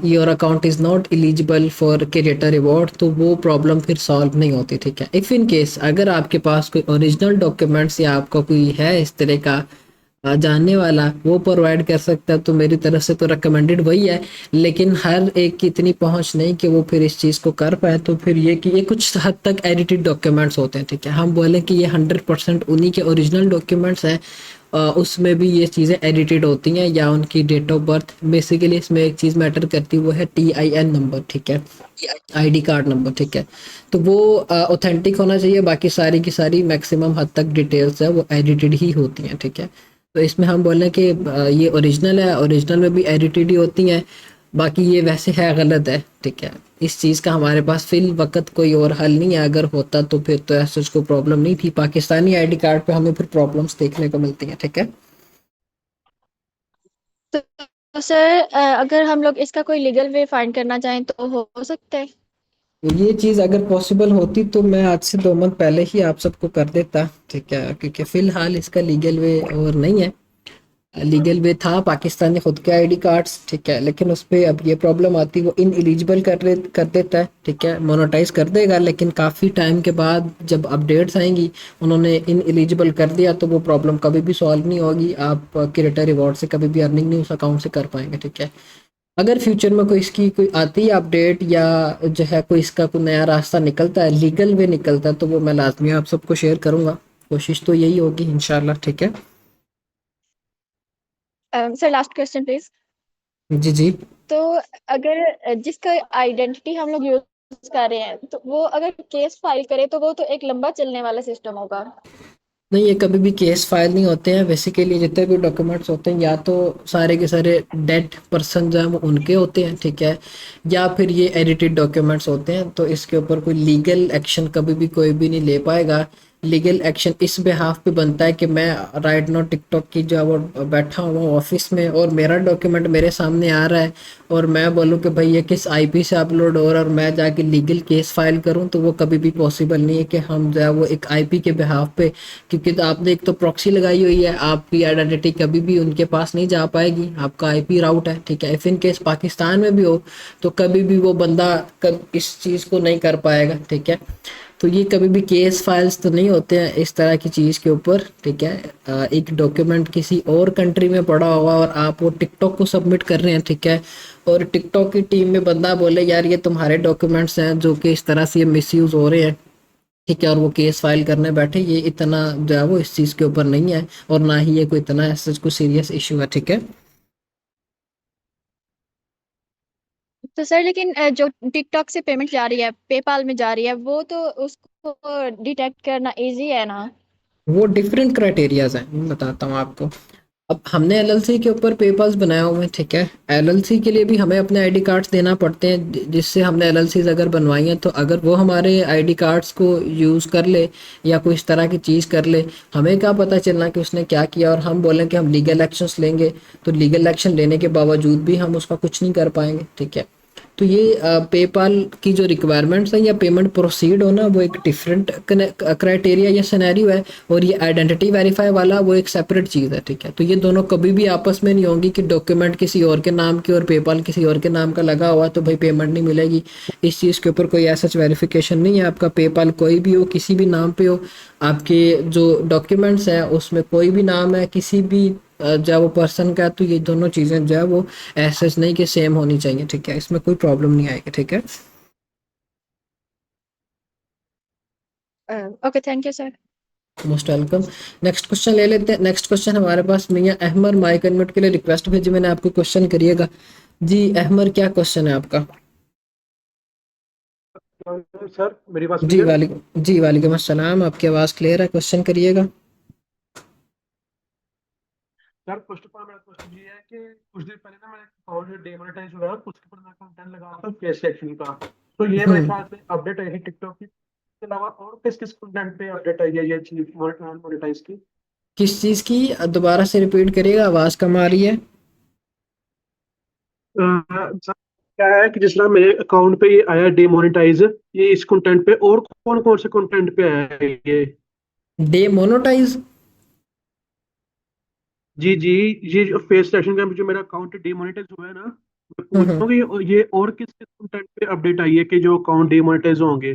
your account is not eligible for creator reward, तो वो प्रॉब्लम फिर सॉल्व नहीं होती। ठीक है, इफ़ इन केस अगर आपके पास कोई ओरिजिनल डॉक्यूमेंट्स या आपका कोई है इस तरह का जानने वाला, वो प्रोवाइड कर सकता है, तो मेरी तरफ से तो रिकमेंडेड वही है। लेकिन हर एक की इतनी पहुंच नहीं कि वो फिर इस चीज़ को कर पाए, तो फिर ये कि ये कुछ हद तक एडिटेड डॉक्यूमेंट्स होते हैं। ठीक है, हम बोलें कि ये 100% उन्हीं के ओरिजिनल डॉक्यूमेंट्स हैं, उसमें भी ये चीज़ें एडिटेड होती हैं, या उनकी डेट ऑफ बर्थ। बेसिकली इसमें एक चीज़ मैटर करती है, वो है TIN नंबर। ठीक है, आईडी कार्ड नंबर। ठीक है, तो वो ऑथेंटिक होना चाहिए। बाकी सारी की सारी मैक्सिमम हद तक डिटेल्स है वो एडिटेड ही होती हैं। ठीक है, तो इसमें हम बोलें कि ये ओरिजिनल है, ओरिजिनल में भी एडिटेड ही होती हैं, बाकी ये वैसे है गलत है। ठीक है, इस चीज़ का हमारे पास फिल वक्त कोई और हल नहीं है। अगर होता तो फिर तो ऐसा कोई प्रॉब्लम नहीं थी। पाकिस्तानी आईडी कार्ड पे हमें फिर प्रॉब्लम्स देखने को मिलती हैं। ठीक है। तो सर अगर हम लोग इसका कोई लीगल वे फाइंड करना चाहें तो हो सकता है? तो ये चीज़ अगर पॉसिबल होती तो मैं आज से 2 मंथ पहले ही आप सबको कर देता। ठीक है, क्योंकि फिलहाल इसका लीगल वे और नहीं है। लीगल वे था पाकिस्तानी खुद के आईडी कार्ड्स। ठीक है, लेकिन उस पे अब ये प्रॉब्लम आती, वो इन एलिजिबल कर देता है। ठीक है, मोनेटाइज कर देगा, लेकिन काफ़ी टाइम के बाद जब अपडेट्स आएंगी, उन्होंने इन एलिजिबल कर दिया तो वो प्रॉब्लम कभी भी सॉल्व नहीं होगी। आप क्रिएटर रिवॉर्ड से कभी भी अर्निंग नहीं उस अकाउंट से कर पाएंगे। ठीक है, अगर फ्यूचर में कोई इसकी कोई आती है अपडेट या जो है कोई इसका कोई नया रास्ता निकलता है, लीगल वे निकलता है, तो वो मैं लाजमी आप सबको शेयर करूंगा। कोशिश तो यही होगी इंशाल्लाह। ठीक है। Sir last question please. जी जी। तो अगर जिसका आइडेंटिटी हम लोग यूज कर रहे हैं तो वो अगर केस फाइल करे तो वो तो एक लंबा चलने वाला सिस्टम होगा। नहीं, ये कभी भी केस फाइल नहीं होते हैं। बेसिकली जितने भी डॉक्यूमेंट्स होते हैं या तो सारे के सारे डेड पर्सन जो है वो उनके होते हैं। ठीक है, या फिर ये एडिटेड डॉक्यूमेंट्स होते हैं। तो इसके ऊपर कोई लीगल एक्शन कभी भी कोई भी नहीं ले पाएगा। लीगल एक्शन इस बिहाफ पे बनता है कि मैं राइट नाउ टिकटॉक की जो है वो बैठा हुआ हूँ ऑफिस में और मेरा डॉक्यूमेंट मेरे सामने आ रहा है और मैं बोलूँ कि भाई ये किस आईपी से अपलोड हो रहा है और मैं जाके लीगल केस फाइल करूँ, तो वो कभी भी पॉसिबल नहीं है कि हम जो है वो एक आईपी के बिहाफ पे, क्योंकि तो आपने एक तो प्रॉक्सी लगाई हुई है, आपकी आइडेंटिटी कभी भी उनके पास नहीं जा पाएगी, आपका आईपी राउट है। ठीक है, इफ इन केस पाकिस्तान में भी हो तो कभी भी वो बंदा इस चीज़ को नहीं कर पाएगा। ठीक है, तो ये कभी भी केस फाइल्स तो नहीं होते हैं इस तरह की चीज़ के ऊपर। ठीक है, एक डॉक्यूमेंट किसी और कंट्री में पड़ा हुआ और आप वो टिकटॉक को सबमिट कर रहे हैं। ठीक है, और टिकटॉक की टीम में बंदा बोले यार ये तुम्हारे डॉक्यूमेंट्स हैं जो कि इस तरह से ये मिसयूज़ हो रहे हैं। ठीक है, और वो केस फाइल करने बैठे, ये इतना जो है वो इस चीज़ के ऊपर नहीं है और ना ही ये कोई इतना ऐसा कोई सीरियस इशू है। ठीक है। तो सर लेकिन जो टिकटॉक से पेमेंट जा रही है पेपाल में जा रही है वो तो उसको डिटेक्ट करना इजी है ना? वो डिफरेंट क्राइटेरियाज हैं, मैं बताता हूँ आपको। अब हमने एलएलसी के ऊपर पेपाल्स बनाए हुए हैं। ठीक है, एलएलसी के लिए भी हमें अपने आईडी कार्ड्स देना पड़ते हैं, जिससे हमने एलएलसीज अगर बनवाई हैं तो अगर वो हमारे आईडी कार्ड्स को यूज़ कर ले या कोई इस तरह की चीज़ कर ले, हमें क्या पता चलना कि उसने क्या किया और हम बोलें कि हम लीगल एक्शंस लेंगे, तो लीगल एक्शन लेने के बावजूद भी हम उसका कुछ नहीं कर पाएंगे। ठीक है, तो ये पेपाल की जो रिक्वायरमेंट्स है या पेमेंट प्रोसीड होना वो एक डिफरेंट क्राइटेरिया या सिनेरियो है, और ये आइडेंटिटी वेरीफाई वाला वो एक सेपरेट चीज़ है। ठीक है, तो ये दोनों कभी भी आपस में नहीं होंगी कि डॉक्यूमेंट किसी और के नाम की और पेपाल किसी और के नाम का लगा हुआ तो भाई पेमेंट नहीं मिलेगी। इस चीज़ के ऊपर कोई ऐसा वेरिफिकेशन नहीं है। आपका पेपाल कोई भी हो, किसी भी नाम पे हो, आपके जो डॉक्यूमेंट्स हैं उसमें कोई भी नाम है किसी भी जो है वो पर्सन का, तो ये दोनों चीज़ें जो है वो ऐसे नहीं कि सेम होनी चाहिए। ठीक है, इसमें कोई प्रॉब्लम नहीं आएगी। ठीक है, okay thank you sir. Most welcome. Next question ले लेते हैं। नेक्स्ट क्वेश्चन हमारे पास मियां अहमर माइक अनम्यूट के लिए रिक्वेस्ट भेजी मैंने आपको, क्वेश्चन करिएगा। जी अहमर, क्या क्वेश्चन है आपका? सर मेरी बात जी क्लियर है? वालेकुम अस्सलाम, आपकी आवाज़ क्लियर है, क्वेश्चन करिएगा। सर फर्स्ट ऑफ ऑल मेरा क्वेश्चन ये है कि कुछ दिन पहले ना मेरा अकाउंट डीमोनेटाइज हुआ उसके ऊपर मैं कंटेंट लगा रहा था फेस सेक्शन का, तो ये मेरे ख्याल से अपडेट आई है टिकटॉक की। इसके अलावा और किस किस कंटेंट पे अपडेट आई है ये चीज मोनेटाइज की? किस चीज़ की? दोबारा से रिपीट करिएगा, आवाज़ कम आ रही है। सर क्या है कि जिस तरह मेरे अकाउंट पे ये आया डीमोनेटाइज, ये इस कंटेंट पे और कौन कौन से कंटेंट पे आया है ये? डेमोनेटाइज? जी जी, ये जो फेस सेक्शन का जो मेरा अकाउंट डीमोनेटाइज हुआ है ना, मैं पूछ रहा हूँ कि ये और किस किस कंटेंट पे अपडेट आई है कि जो अकाउंट डीमोनेटाइज होंगे?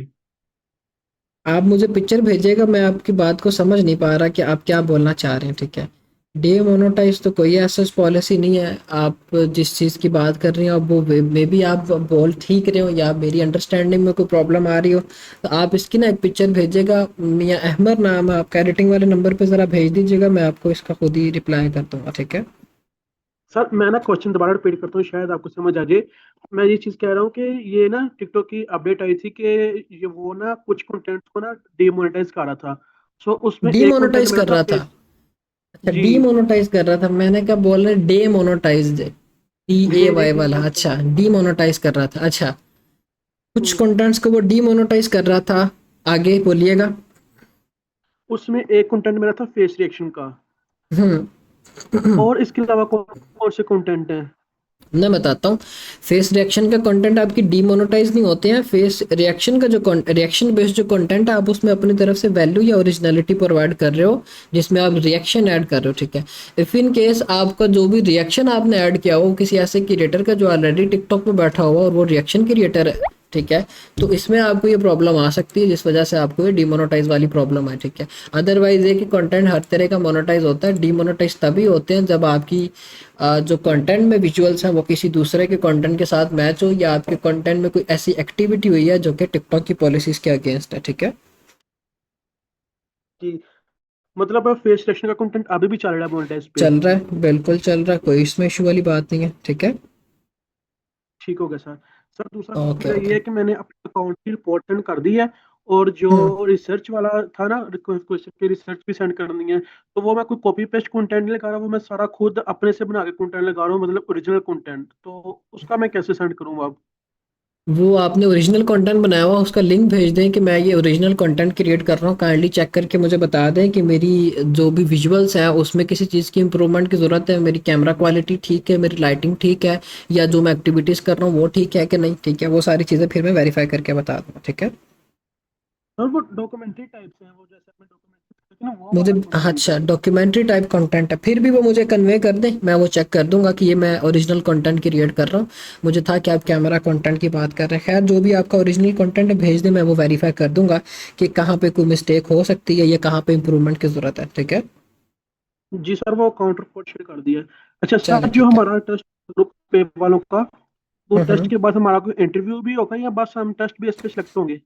आप मुझे पिक्चर भेजिएगा, मैं आपकी बात को समझ नहीं पा रहा कि आप क्या बोलना चाह रहे हैं। ठीक है, डीमोनेटाइज तो कोई ऐसा पॉलिसी नहीं है। आप जिस चीज़ की बात कर रही हो अब वो मे बी आप बोल ठीक रहे हो या मेरी अंडरस्टैंडिंग में कोई प्रॉब्लम आ रही हो, तो आप इसकी ना एक पिक्चर भेजिएगा। मियां अहमद नाम है आपका, एडिटिंग वाले नंबर पे ज़रा भेज दीजिएगा, मैं आपको इसका खुद ही रिप्लाई कर दूंगा। ठीक है, सर मैं ना क्वेश्चन दोबारा रिपीट करता हूँ, शायद आपको समझ आ जाए। मैं ये चीज कह रहा हूँ कि ये ना टिकटॉक की अपडेट आई थी कि ये वो ना कुछ कंटेंट को ना डीमोनेटाइज कर रहा था। सो उसमें एक कंटेंट डीमोनेटाइज मेरा कर था रहा था? फेस। अच्छा, जी डीमोनेटाइज कर रहा था, मैंने क्या बोल रहे डेमोनेटाइज, डी ए नहीं नहीं वाई नहीं वाला। सर, अच्छा, डीमोनेटाइज कर रहा था। अच्छा, कुछ कंटेंट्स को वो डीमोनेटाइज कर रहा था, आगे बोलिएगा। उसमें एक कंटेंट मेरा था फेस रिएक्शन का, और इसके अलावा कौन कौन से कंटेंट हैं? मैं बताता हूँ। फेस रिएक्शन का कंटेंट आपकी डीमोनेटाइज नहीं होते हैं। फेस रिएक्शन का जो रिएक्शन बेस्ड जो कंटेंट है, आप उसमें अपनी तरफ से वैल्यू या ओरिजिनलिटी प्रोवाइड कर रहे हो, जिसमें आप रिएक्शन ऐड कर रहे हो, ठीक है। इफ़ इन केस आपका जो भी रिएक्शन आपने ऐड किया हो किसी ऐसे क्रिएटर का जो ऑलरेडी टिकटॉक पे बैठा हुआ और वो रिएक्शन क्रिएटर है, ठीक है, तो इसमें आपको ये प्रॉब्लम आ सकती है, जिस वजह से आपको ये डीमोनेटाइज वाली प्रॉब्लम है, ठीक है। अदरवाइज ये कि कंटेंट हर तरह का मोनेटाइज होता है। डीमोनेटाइज तभी होते हैं जब आपकी जो कंटेंट में विजुअल्स हैं वो किसी दूसरे के कंटेंट के साथ मैच हो, या आपके कंटेंट में कोई ऐसी एक्टिविटी हुई है जो कि टिकटॉक की पॉलिसीज के अगेंस्ट है, ठीक है। कि मतलब फेस रिएक्शन का कंटेंट अभी भी चल रहा है मोनेटाइज पे? चल रहा है, बिल्कुल चल रहा है, कोई इसमें इशू वाली बात नहीं है, ठीक है। ठीक हो गया सर। सर दूसरा ओके मेरा ये ओके। है कि मैंने अपने अकाउंट की रिपोर्ट सेंड कर दी है, और जो रिसर्च वाला था ना, क्वेश्चन की रिसर्च भी सेंड करनी है, तो वो मैं कोई कॉपी पेस्ट कंटेंट नहीं लगा रहा, वो मैं सारा खुद अपने से बना के कंटेंट लगा रहा हूँ, मतलब ओरिजिनल कंटेंट। तो उसका मैं कैसे सेंड करूँ अब? वो आपने ओरिजिनल कंटेंट बनाया हुआ, उसका लिंक भेज दें कि मैं ये ओरिजिनल कंटेंट क्रिएट कर रहा हूँ, काइंडली चेक करके मुझे बता दें कि मेरी जो भी विजुअल्स हैं उसमें किसी चीज़ की इंप्रूवमेंट की ज़रूरत है, मेरी कैमरा क्वालिटी ठीक है, मेरी लाइटिंग ठीक है, या जो मैं एक्टिविटीज़ कर रहा हूँ वो ठीक है कि नहीं, ठीक है। वो सारी चीज़ें फिर मैं वेरीफाई करके बता दूँगा, ठीक है। सर वो डॉक्यूमेंट्री टाइप से है, वो जैसे अपने डॉक्यूमेंट्री ना वो मुझे वाला कंटेंट अच्छा है। डॉक्यूमेंट्री टाइप कंटेंट है, फिर भी वो मुझे कन्वे कर दें, मैं वो चेक कर दूंगा कि ये मैं ओरिजिनल कंटेंट क्रिएट कर रहा हूँ। मुझे था कि आप कैमरा कंटेंट की बात कर रहे हैं, खैर जो भी आपका ओरिजिनल कंटेंट है भेज दें, मैं वो वेरीफाई कर दूंगा कि कहाँ पे कोई मिस्टेक हो सकती है या कहाँ पे इंप्रूवमेंट की ज़रूरत है, ठीक है। जी सर, वो काउंटर रिपोर्ट शेयर कर दिया है। अच्छा चले सर, जो ठीक है। हमारा टेस्ट ग्रुप पे वालों का, तो टेस्ट हम्म। के बाद हमारा कोई इंटरव्यू भी होगा, या बस हम टेस्ट बेस पे सिलेक्ट होंगे?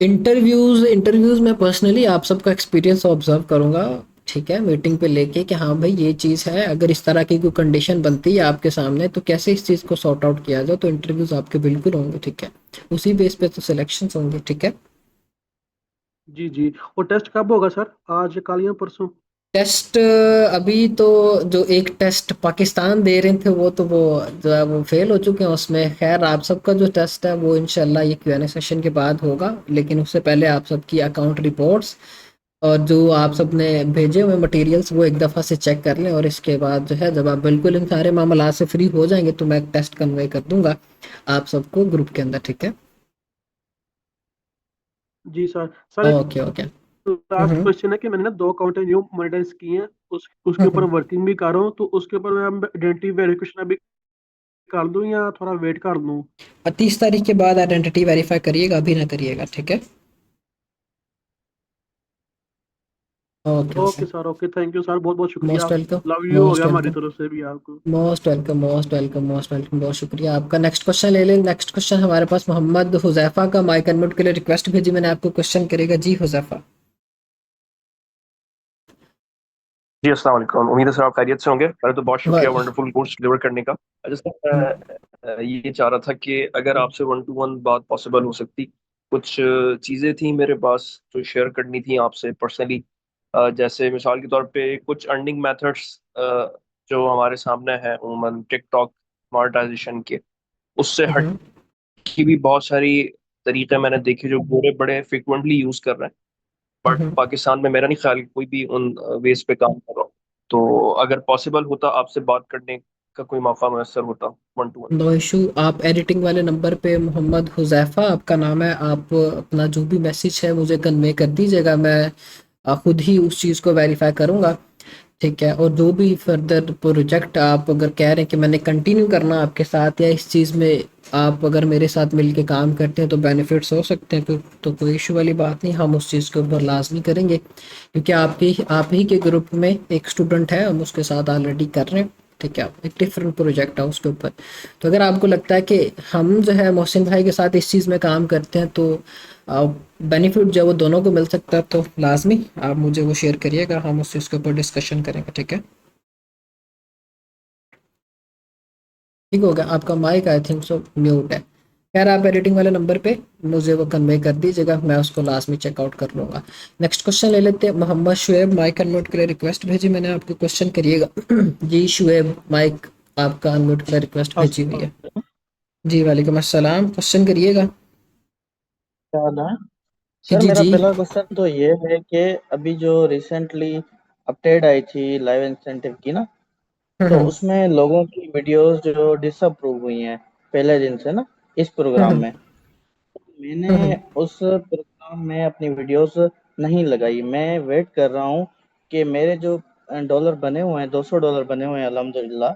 इंटरव्यूज़ मैं पर्सनली आप सबका एक्सपीरियंस ऑब्जर्व करूंगा, ठीक है, मीटिंग पे लेके कि हाँ भाई ये चीज़ है, अगर इस तरह की कोई कंडीशन बनती है आपके सामने तो कैसे इस चीज़ को सॉर्ट आउट किया जाए, तो इंटरव्यूज़ आपके बिल्कुल होंगे, ठीक है। उसी बेस पे तो सिलेक्शंस होंगे, ठीक है। जी जी। और टेस्ट कब होगा सर, आज कल या परसों? टेस्ट अभी तो जो एक टेस्ट पाकिस्तान दे रहे थे वो तो वो जो है वो फेल हो चुके हैं उसमें। खैर आप सबका जो टेस्ट है वो इंशाल्लाह ये Q&A सेशन के बाद होगा, लेकिन उससे पहले आप सबकी अकाउंट रिपोर्ट्स और जो आप सब ने भेजे हुए मटेरियल्स वो एक दफ़ा से चेक कर लें, और इसके बाद जो है जब आप बिल्कुल इन सारे मामलात से फ्री हो जाएंगे तो मैं एक टेस्ट कन्वे कर दूंगा आप सबको ग्रुप के अंदर, ठीक है। जी सर। सर एक ओके ओके। लास्ट हम्म क्वेश्चन है कि मैंने ना 2 अकाउंट न्यू मोनेटाइज किए हैं, उसके ऊपर हम्म। वर्किंग भी कर रहा हूँ, तो उसके ऊपर मैं आइडेंटिटी वेरिफिकेशन अभी कर दूं या थोड़ा वेट कर लूं? 30 तारीख के बाद आइडेंटिटी वेरीफाई करिएगा, अभी ना करिएगा, ठीक है। Okay okay. Okay sir, okay, thank you sir, बहुत बहुत शुक्रिया। Most welcome. लव यू हो मोस्ट गया हमारी वेलकम। तरफ से भी आपको। Most welcome most welcome most welcome, बहुत शुक्रिया आपका। नेक्स्ट क्वेश्चन ले लें। नेक्स्ट क्वेश्चन हमारे पास मोहम्मद हुजैफा का माइक अनम्यूट के लिए रिक्वेस्ट भेजी मैंने आपको, क्वेश्चन करेगा जी हुजैफा। जी अस्सलाम वालेकुम। उम्मीद है सर आप खैरियत से होंगे। पहले तो बहुत शुक्रिया वाह। वंडरफुल कोर्स डिलीवर करने का। मैं ये चाह रहा था कि अगर आपसे 1 to 1 बात पॉसिबल हो सकती। कुछ चीज़ें थी मेरे पास जो शेयर करनी थी आपसे पर्सनली। जैसे मिसाल के तौर पे कुछ अर्निंग मेथड्स जो हमारे सामने हैं उमूमन टिकटॉक मोनेटाइजेशन के, उससे हट हम्म की भी बहुत सारी तरीके मैंने देखे जो बड़े बड़े फ्रिक्वेंटली यूज़ कर रहे हैं। बट हम्म। पाकिस्तान में मेरा नहीं ख्याल कि कोई भी उन वेज पे काम कर रहा हो। तो अगर पॉसिबल होता आपसे बात करने का कोई मौका मैसर होता 1 to 1। No issue. आप एडिटिंग वाले नंबर पे मोहम्मद हुजैफा आपका नाम है, आप अपना जो भी मैसेज है मुझे कन्वे कर दीजिएगा, मैं खुद ही उस चीज़ को वेरीफाई करूँगा, ठीक है। और जो भी फर्दर प्रोजेक्ट आप अगर कह रहे हैं कि मैंने कंटिन्यू करना आपके साथ, या इस चीज़ में आप अगर मेरे साथ मिलके काम करते हैं तो बेनिफिट्स हो सकते हैं, तो कोई इशू वाली बात नहीं, हम उस चीज़ के ऊपर लाजमी करेंगे, क्योंकि आप ही के ग्रुप में एक स्टूडेंट है, हम उसके साथ ऑलरेडी कर रहे हैं, ठीक है। एक डिफरेंट प्रोजेक्ट है उसके ऊपर। तो अगर आपको लगता है कि हम जो है मोहसिन भाई के साथ इस चीज़ में काम करते हैं तो बेनिफिट जो है वो दोनों को मिल सकता है, तो लाजमी आप मुझे वो शेयर करिएगा, हम उस चीज़ के ऊपर डिस्कशन करेंगे, ठीक है। ठीक हो गया। आपका mic I think so mute है। खैर आप एडिटिंग वाले नंबर पे मुझे वो कन्वे कर दीजिएगा, मैं उसको लास्ट में चेकआउट कर लूँगा। नेक्स्ट क्वेश्चन ले लेते हैं। मोहम्मद शुएब माइक अनम्यूट के लिए रिक्वेस्ट भेजी मैंने आपको, क्वेश्चन करिएगा। जी शुएब, माइक आपका अनम्यूट के लिए रिक्वेस्ट भेजी हुई है। जी वालेकुम अस्सलाम, क्वेश्चन करिएगा। क्या हाल है? जी सर जी मेरा जी। पहला क्वेश्चन तो ये है कि अभी जो रिसेंटली अपडेट आई थी लाइव इंसेंटिव की ना, तो हम्म उसमें लोगों की वीडियोस जो डिसअप्रूव हुई हैं पहले दिन से ना, इस प्रोग्राम हम्म में मैंने हम्म उस प्रोग्राम में अपनी वीडियोस नहीं लगाई। मैं वेट कर रहा हूँ कि मेरे जो डॉलर बने हुए हैं, $200 बने हुए हैं अल्हम्दुलिल्लाह,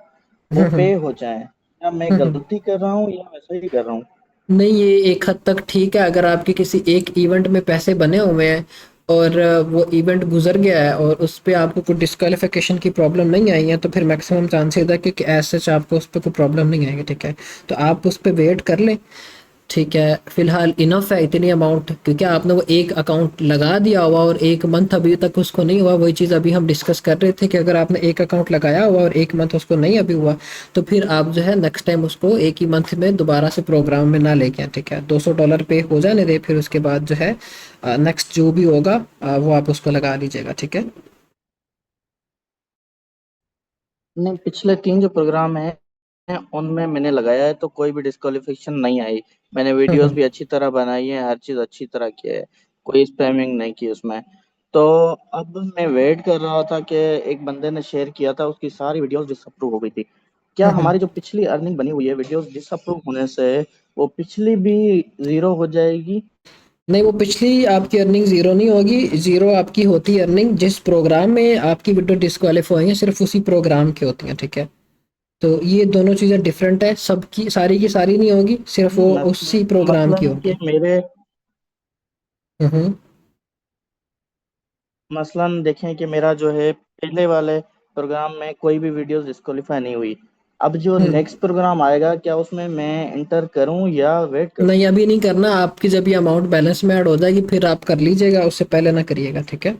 वो पे हो जाएं। क्या मैं हम्म। गलती कर रहा हूँ या मैं सही कर रहा हूँ? नहीं, ये एक हद तक ठीक है अगर आपके किसी एक इवेंट में पैसे बने हुए हैं और वो इवेंट गुजर गया है और उस पे आपको कोई डिस्क्वालिफिकेशन की प्रॉब्लम नहीं आई है, तो फिर मैक्सिमम चांसेस है कि एज सच आपको उस पर कोई प्रॉब्लम नहीं आएगी। ठीक है, तो आप उस पर वेट कर लें। ठीक है, फिलहाल इनफ है इतनी अमाउंट, क्योंकि आपने वो एक अकाउंट लगा दिया हुआ और एक मंथ अभी तक उसको नहीं हुआ। वही चीज़ अभी हम डिस्कस कर रहे थे कि अगर आपने एक अकाउंट लगाया हुआ और एक मंथ उसको नहीं अभी हुआ, तो फिर आप जो है नेक्स्ट टाइम उसको एक ही मंथ में दोबारा से प्रोग्राम में ना लेके आए। ठीक है, $200 पे हो जाने दे, फिर उसके बाद जो है नेक्स्ट जो भी होगा वो आप उसको लगा लीजिएगा। ठीक है। नहीं, पिछले 3 जो प्रोग्राम हैं उनमें मैंने लगाया है तो कोई भी डिस्क्वालिफिकेशन नहीं आई। मैंने वीडियोस हम्म भी अच्छी तरह बनाई है, हर चीज़ अच्छी तरह की है, कोई स्पैमिंग नहीं की उसमें। तो अब मैं वेट कर रहा था कि एक बंदे ने शेयर किया था, उसकी सारी वीडियोस डिसअप्रूव हो गई थी। क्या हम्म। हमारी जो पिछली अर्निंग बनी हुई है वीडियोस डिसअप्रूव होने से वो पिछली भी जीरो हो जाएगी? नहीं, वो पिछली आपकी अर्निंग ज़ीरो नहीं होगी। ज़ीरो आपकी होती है अर्निंग जिस प्रोग्राम में आपकी वीडियो डिस्क्वालीफाई हुई है, सिर्फ उसी प्रोग्राम की होती हैं। ठीक है, तो ये दोनों चीज़ें डिफरेंट है, सबकी सारी की सारी नहीं होगी, सिर्फ वो उसी प्रोग्राम की मसलन कि होगी। मेरे हम्म। मसलन देखें कि मेरा जो है पहले वाले प्रोग्राम में कोई भी वीडियो डिस्क्वालीफाई नहीं हुई। अब जो हम्म। नेक्स्ट प्रोग्राम आएगा क्या उसमें मैं इंटर करूं या वेट करूं? नहीं, अभी नहीं करना। आपकी जब ये अमाउंट बैलेंस में ऐड हो जाएगी फिर आप कर लीजिएगा, उससे पहले ना करिएगा। ठीक है।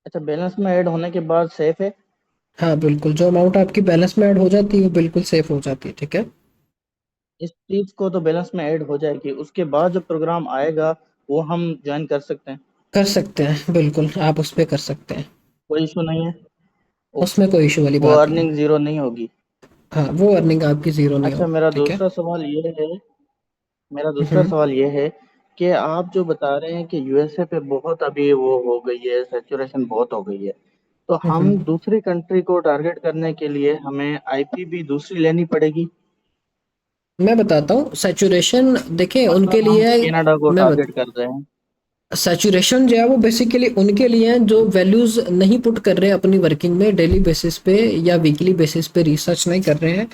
अच्छा, बैलेंस में ऐड होने के बाद सेफ है? हाँ बिल्कुल, जो अमाउंट आपकी बैलेंस में ऐड हो जाती है वो बिल्कुल सेफ हो जाती है। ठीक है। इस चीज को तो बैलेंस में ऐड हो जाएगी, उसके बाद जो प्रोग्राम आएगा वो हम ज्वाइन कर सकते हैं? कर सकते हैं, बिल्कुल आप उस पर कर सकते हैं। कोई इशू नहीं है? वो उसमें कोई इशू वाली वो बात नहीं है। अर्निंग जीरो नहीं होगी? हाँ, वो अर्निंग आपकी ज़ीरो नहीं अच्छा, होगी। ठीक है। मेरा दूसरा हम्म सवाल ये है कि आप जो बता रहे हैं कि यूएसए पे बहुत अभी वो हो गई है, सैचुरेशन बहुत हो गई है, तो हम हम्म। दूसरी कंट्री को टारगेट करने के लिए हमें आईपी भी दूसरी लेनी पड़ेगी? मैं बताता हूँ सैचुरेशन, देखें उनके मसलन हम लिए है। कनाडा को मैं टारगेट कर रहे हैं। सैचुरेशन जो है वो बेसिकली उनके लिए है जो वैल्यूज नहीं पुट कर रहे हैं अपनी वर्किंग में डेली बेसिस पे या वीकली बेसिस पे, रिसर्च नहीं कर रहे हैं।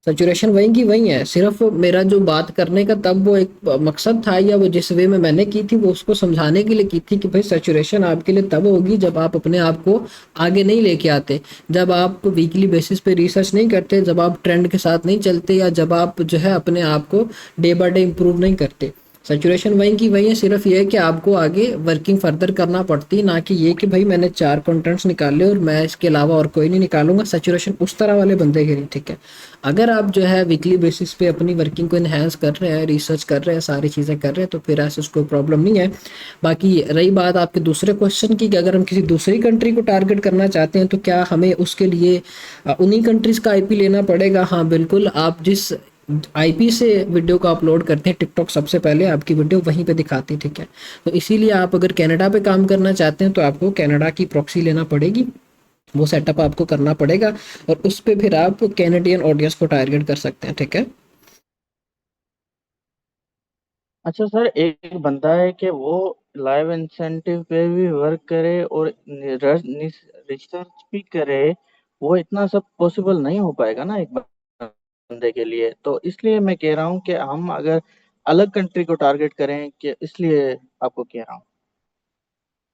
सैचुरेशन वही की वही है। सिर्फ मेरा जो बात करने का तब वो एक मकसद था, या वो जिस वे में मैंने की थी वो उसको समझाने के लिए की थी कि भाई सैचुरेशन आपके लिए तब होगी जब आप अपने आप को आगे नहीं लेके आते, जब आप वीकली बेसिस पे रिसर्च नहीं करते, जब आप ट्रेंड के साथ नहीं चलते, या जब आप जो है अपने आप को डे बाय डे इम्प्रूव नहीं करते। सैचुरेशन वही की वही है, सिर्फ ये है कि आपको आगे वर्किंग फर्दर करना पड़ती है, ना कि ये कि भाई मैंने 4 कंटेंट्स निकाले और मैं इसके अलावा और कोई नहीं निकालूंगा। सैचुरेशन उस तरह वाले बंदे के लिए। ठीक है, अगर आप जो है वीकली बेसिस पे अपनी वर्किंग को इन्हेंस कर रहे हैं, रिसर्च कर रहे हैं, सारी चीज़ें कर रहे हैं, तो फिर ऐसे कोई प्रॉब्लम नहीं है। बाकी रही बात आपके दूसरे क्वेश्चन की कि अगर हम किसी दूसरी कंट्री को टारगेट करना चाहते हैं तो क्या हमें उसके लिए उन्हीं कंट्रीज का आईपी लेना पड़ेगा? हाँ बिल्कुल, आप जिस आईपी से वीडियो को अपलोड करते हैं, टिकटॉक सबसे पहले आपकी वीडियो वहीं पे दिखाती है। ठीक है, तो इसीलिए आप अगर कनाडा पे काम करना चाहते हैं तो आपको कनाडा की प्रॉक्सी लेना पड़ेगी, वो सेटअप आपको करना पड़ेगा, और उस पे फिर आप कैनेडियन ऑडियंस को टारगेट कर सकते हैं। ठीक है। अच्छा सर, एक बंदा है कि वो लाइव इंसेंटिव पे भी वर्क करे और रिसर्च भी करे, वो इतना सब पॉसिबल नहीं हो पाएगा ना एक बंदे के लिए। तो इसलिए मैं कह रहा हूँ कि हम अगर अलग कंट्री को टारगेट करें, कि इसलिए आपको कह रहा हूँ।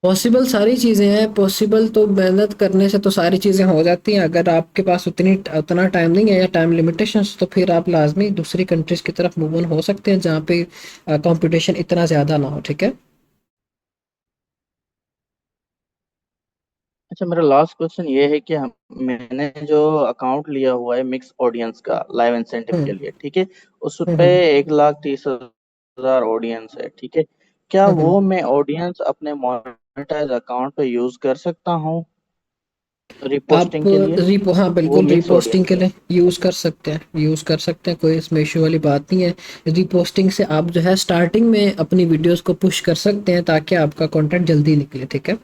पॉसिबल सारी चीज़ें हैं, पॉसिबल तो मेहनत करने से तो सारी चीज़ें हो जाती हैं। अगर आपके पास उतना टाइम नहीं है या टाइम लिमिटेशंस, तो फिर आप लाजमी दूसरी कंट्रीज की तरफ मूव ऑन हो सकते हैं जहाँ पे कंपटीशन इतना ज़्यादा ना हो। ठीक है। अच्छा, मेरा लास्ट क्वेश्चन ये है कि मैंने जो अकाउंट लिया हुआ है मिक्स ऑडियंस का लाइव इंसेंटिव के हम्म लिए, ठीक है, उस पे हम्म 1,30,000 ऑडियंस है, ठीक है, क्या हम्म। वो मैं ऑडियंस अपने मोनेटाइज अकाउंट पे यूज कर सकता हूँ? रिपोस्टिंग के लिए हाँ वो बिल्कुल, मिक्स रिपोस्टिंग ऑडियंस के है। लिए यूज़ कर सकते हैं, कोई इसमें इशू वाली बात नहीं है। रिपोस्टिंग से आप जो है स्टार्टिंग में अपनी वीडियोस को पुश कर सकते हैं ताकि आपका कंटेंट जल्दी निकले, ठीक है।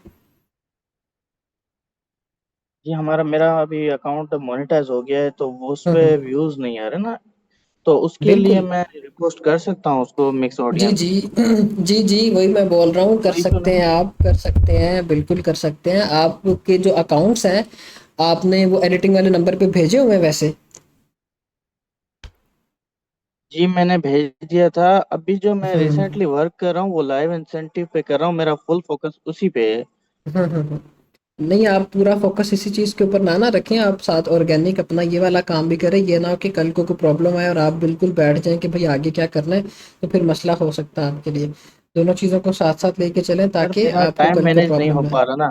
जी हमारा मेरा अभी अकाउंट मोनेटाइज हो गया है तो वो उस पे हम्म, व्यूज नहीं आ रहे ना, तो उसके लिए बिल्कुल। मैं रिपोस्ट कर सकता हूँ उसको मिक्स जी ऑडियंस। जी जी जी, वही मैं बोल रहा हूँ, कर कोई इशू सकते नहीं हैं, है। आप कर सकते हैं, बिल्कुल कर सकते हैं। आपके जो अकाउंट्स हैं, आपने वो एडिटिंग वाले नंबर पे भेजे हुए हैं वैसे? जी मैंने भेज दिया था। अभी जो मैं हम्म रिसेंटली वर्क कर रहा हूँ वो लाइव इंसेंटिव पे कर रहा हूँ, मेरा फुल फोकस उसी पे है। नहीं, आप पूरा फोकस इसी चीज के ऊपर ना रखें, आप साथ ऑर्गेनिक अपना ये वाला काम भी करें। ये ना हो कि कल को कोई प्रॉब्लम आए और आप बिल्कुल बैठ जाएं कि भाई आगे क्या करना है, तो फिर मसला हो सकता है आपके लिए। दोनों चीजों को साथ साथ लेके चलें सर ताकि मेरा आपको टाइम कल को मैनेज नहीं प्रॉब्लम हो ना आए। पा रहा ना,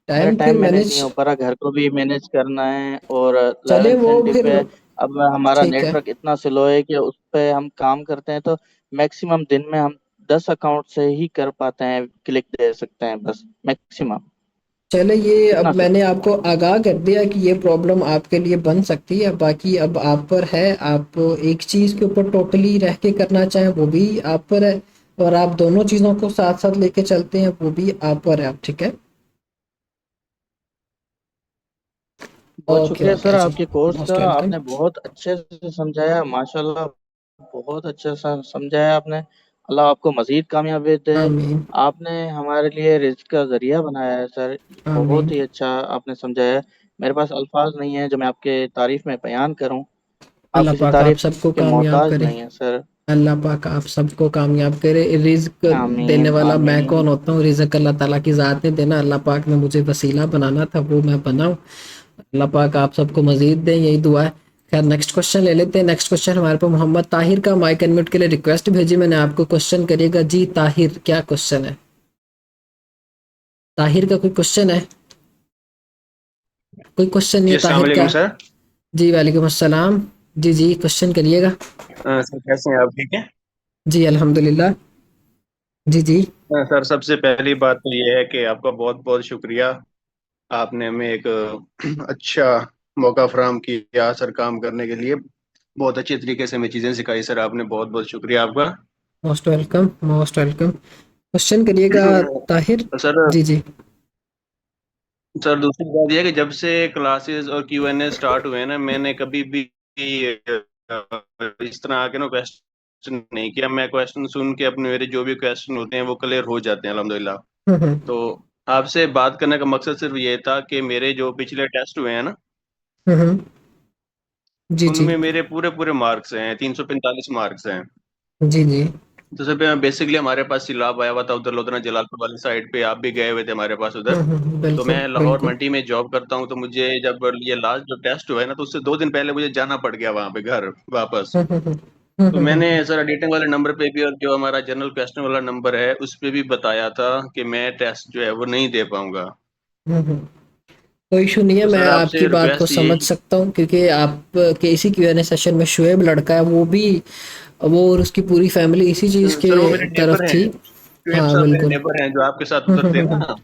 मेरा टाइम टाइम फिर मैनेज नहीं मैनेज, हो पा रहा, घर को भी मैनेज करना है और लाइव चले वो इंसेंटिव फिर, पे। अब हमारा ठीक है। नेटवर्क इतना स्लो है कि उस पे हम काम करते हैं तो मैक्सिमम दिन में हम 10 अकाउंट से ही कर पाते हैं, क्लिक दे सकते हैं बस मैक्सिमम, चले ये, इतना अब स्लो मैंने है। आपको आगाह कर दिया कि ये प्रॉब्लम आपके लिए बन सकती है। बाकी अब आप पर है, आप एक चीज़ के ऊपर टोटली रह के करना चाहें वो भी आप पर है, और आप दोनों चीज़ों को साथ साथ लेके चलते हैं वो भी आप पर है। आप ठीक है। बहुत ओके शुक्रिया सर ओके जी, आपके कोर्स का, मोस्ट वेलकम। आपने बहुत अच्छे से समझाया माशाल्लाह, बहुत अच्छे से समझाया आपने। अल्लाह आपको मजीद कामयाबी दे। आमीन आपने हमारे लिए रिज्क का जरिया बनाया है सर, बहुत आमीन। ही अच्छा आपने समझाया है। मेरे पास अल्फाज नहीं है जो मैं आपके तारीफ में बयान करूं, आप अल्लाह किसी पाक आप तारीफ सबको के कामयाब मोहताज करे। नहीं है सर। अल्लाह पाक आप सबको कामयाब करे। रिज़्क देने आमीन वाला मैं आमीन। कौन होता हूँ? रिज़्क अल्लाह ताला की ज़ात ने देना। अल्लाह पाक ने मुझे वसीला बनाना था, वो मैं बनाऊँ। अल्लाह पाक आप सबको मजीद दें, यही दुआ है। खैर नेक्स्ट क्वेश्चन ले लेते हैं। नेक्स्ट क्वेश्चन हमारे पास मोहम्मद ताहिर का माइक अनम्यूट के लिए रिक्वेस्ट भेजी मैंने आपको, क्वेश्चन करिएगा जी। ताहिर, क्या क्वेश्चन है? ताहिर का कोई क्वेश्चन है? कोई क्वेश्चन नहीं जी है अस्सलाम ताहिर का? वालेकुम सर। जी वालेकुम अस्सलाम। जी जी, क्वेश्चन करिएगा। सर कैसे हैं आप, ठीक हैं? जी अल्हम्दुलिल्लाह। जी जी। सर सबसे पहली बात तो ये है कि आपका बहुत बहुत शुक्रिया, आपने हमें एक अच्छा मौका फराहम किया सर काम करने के लिए। बहुत अच्छे तरीके से हमें चीज़ें सिखाई सर आपने, बहुत बहुत शुक्रिया आपका। Most welcome, most welcome. Question करिएगा ताहिर। सर जी जी। सर दूसरी बात यह है कि जब से क्लासेस और Q&A स्टार्ट हुए हैं ना, मैंने कभी भी इस तरह आके ना क्वेश्चन नहीं किया। मैं क्वेश्चन सुन के अपने मेरे जो भी क्वेश्चन होते हैं वो क्लियर हो जाते हैं अल्हम्दुलिल्लाह। हम्म। तो आपसे बात करने का मकसद सिर्फ ये था कि मेरे जो पिछले टेस्ट हुए हैं ना, हम्म। जी जी। उनमें मेरे पूरे पूरे मार्क्स हैं, 345 मार्क्स हैं। जी जी। तो सर बेसिकली हमारे पास सैलाब आया हुआ था उधर लोधना जलालपुर वाली साइड पे, आप भी गए हुए थे हमारे पास उधर। तो बिल्कुल मैं लाहौर बिल्कुल। मंडी में जॉब करता हूँ, तो मुझे जब ये लास्ट जो टेस्ट हुआ है ना, तो उससे 2 दिन पहले मुझे जाना पड़ गया वहां पे घर वापस। तो मैंने सर एडिटिंग वाले नंबर पे भी और जो हमारा जनरल क्वेश्चन वाला नंबर है उस पे भी बताया था कि मैं टेस्ट जो है वो नहीं दे पाऊंगा। कोई इशू नहीं है, तो मैं सर आपकी आपसे बात को रिक्वेस्ट ये, समझ सकता हूँ क्योंकि आप के इसी Q&A सेशन में शुएब लड़का है, वो भी, वो और उसकी पूरी फैमिली इसी चीज़ के सर वो मेरे तरफ नेबर हैं, थी। शुएब हाँ साहब मेरे बिल्कुल। नेबर हैं जो आपके साथ उतरते हैं ना,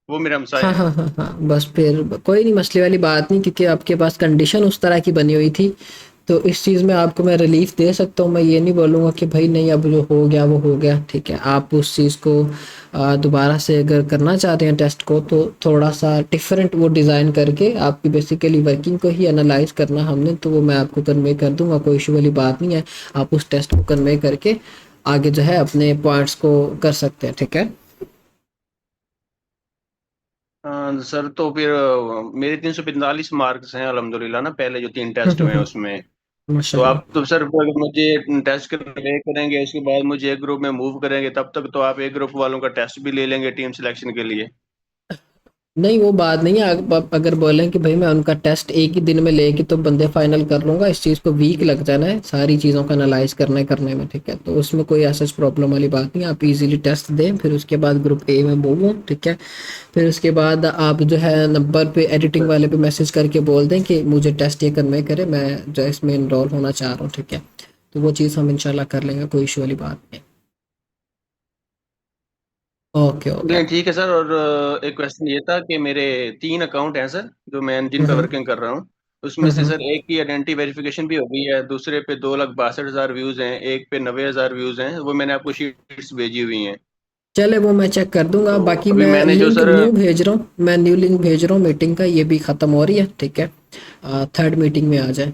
वो मेरे हमसाए हाँ हैं। हाँ हाँ हाँ, बस फिर कोई नहीं, मसले वाली बात नहीं, क्योंकि आपके पास कंडीशन उस तरह की बनी हुई थी। तो इस चीज़ में आपको मैं रिलीफ दे सकता हूँ। मैं ये नहीं बोलूँगा कि भाई नहीं, अब जो हो गया वो हो गया, ठीक है। आप उस चीज़ को दोबारा से अगर करना चाहते हैं टेस्ट को, तो थोड़ा सा डिफरेंट वो डिज़ाइन करके आपकी बेसिकली वर्किंग को ही एनालाइज करना हमने, तो वो मैं आपको कन्वे कर दूंगा, कोई इशू वाली बात नहीं है। आप उस टेस्ट को कन्वे करके आगे जो है अपने पॉइंट्स को कर सकते हैं, ठीक है। सर तो फिर मेरे 345 मार्क्स हैं अल्हम्दुलिल्लाह ना, पहले जो 3 टेस्ट हुए हैं उसमें। तो माशाल्लाह। आप तो सर अगर मुझे टेस्ट करके करेंगे उसके बाद मुझे एक ग्रुप में मूव करेंगे, तब तक तो आप एक ग्रुप वालों का टेस्ट भी ले लेंगे टीम सिलेक्शन के लिए। नहीं वो बात नहीं है, अगर बोलें कि भाई मैं उनका टेस्ट एक ही दिन में लेके तो बंदे फाइनल कर लूँगा, इस चीज़ को वीक लग जाना है सारी चीज़ों का एनालाइज करने में, ठीक है। तो उसमें कोई ऐसा प्रॉब्लम वाली बात नहीं है, आप इजीली टेस्ट दें, फिर उसके बाद ग्रुप ए में मूव हो, ठीक है। फिर उसके बाद आप जो है नंबर पे एडिटिंग वाले पे मैसेज करके बोल दें कि मुझे टेस्ट ये कन्वे करे, मैं जो इसमें इनरोल होना चाह रहा हूँ, ठीक है। तो वो चीज़ हम इंशाल्लाह कर लेंगे, कोई इशू वाली बात नहीं। Okay okay. नहीं ठीक है सर। और एक क्वेश्चन ये था कि मेरे 3 अकाउंट हैं सर, जो मैं जिन पे वर्किंग कर रहा हूँ। उसमें से सर एक की आइडेंटिटी वेरिफिकेशन भी हो गई है, दूसरे पे 2,62,000 व्यूज हैं, एक पे 90,000 व्यूज हैं। वो मैंने आपको शीट्स भेजी हुई हैं। चले वो मैं चेक कर दूंगा। तो बाकी अभी मैं मैंने जो लिंक सर न्यू भेज रहा हूँ, मैं न्यू लिंक भेज रहा हूँ मीटिंग का, ये भी ख़त्म हो रही है, ठीक है। थर्ड मीटिंग में आ जाए।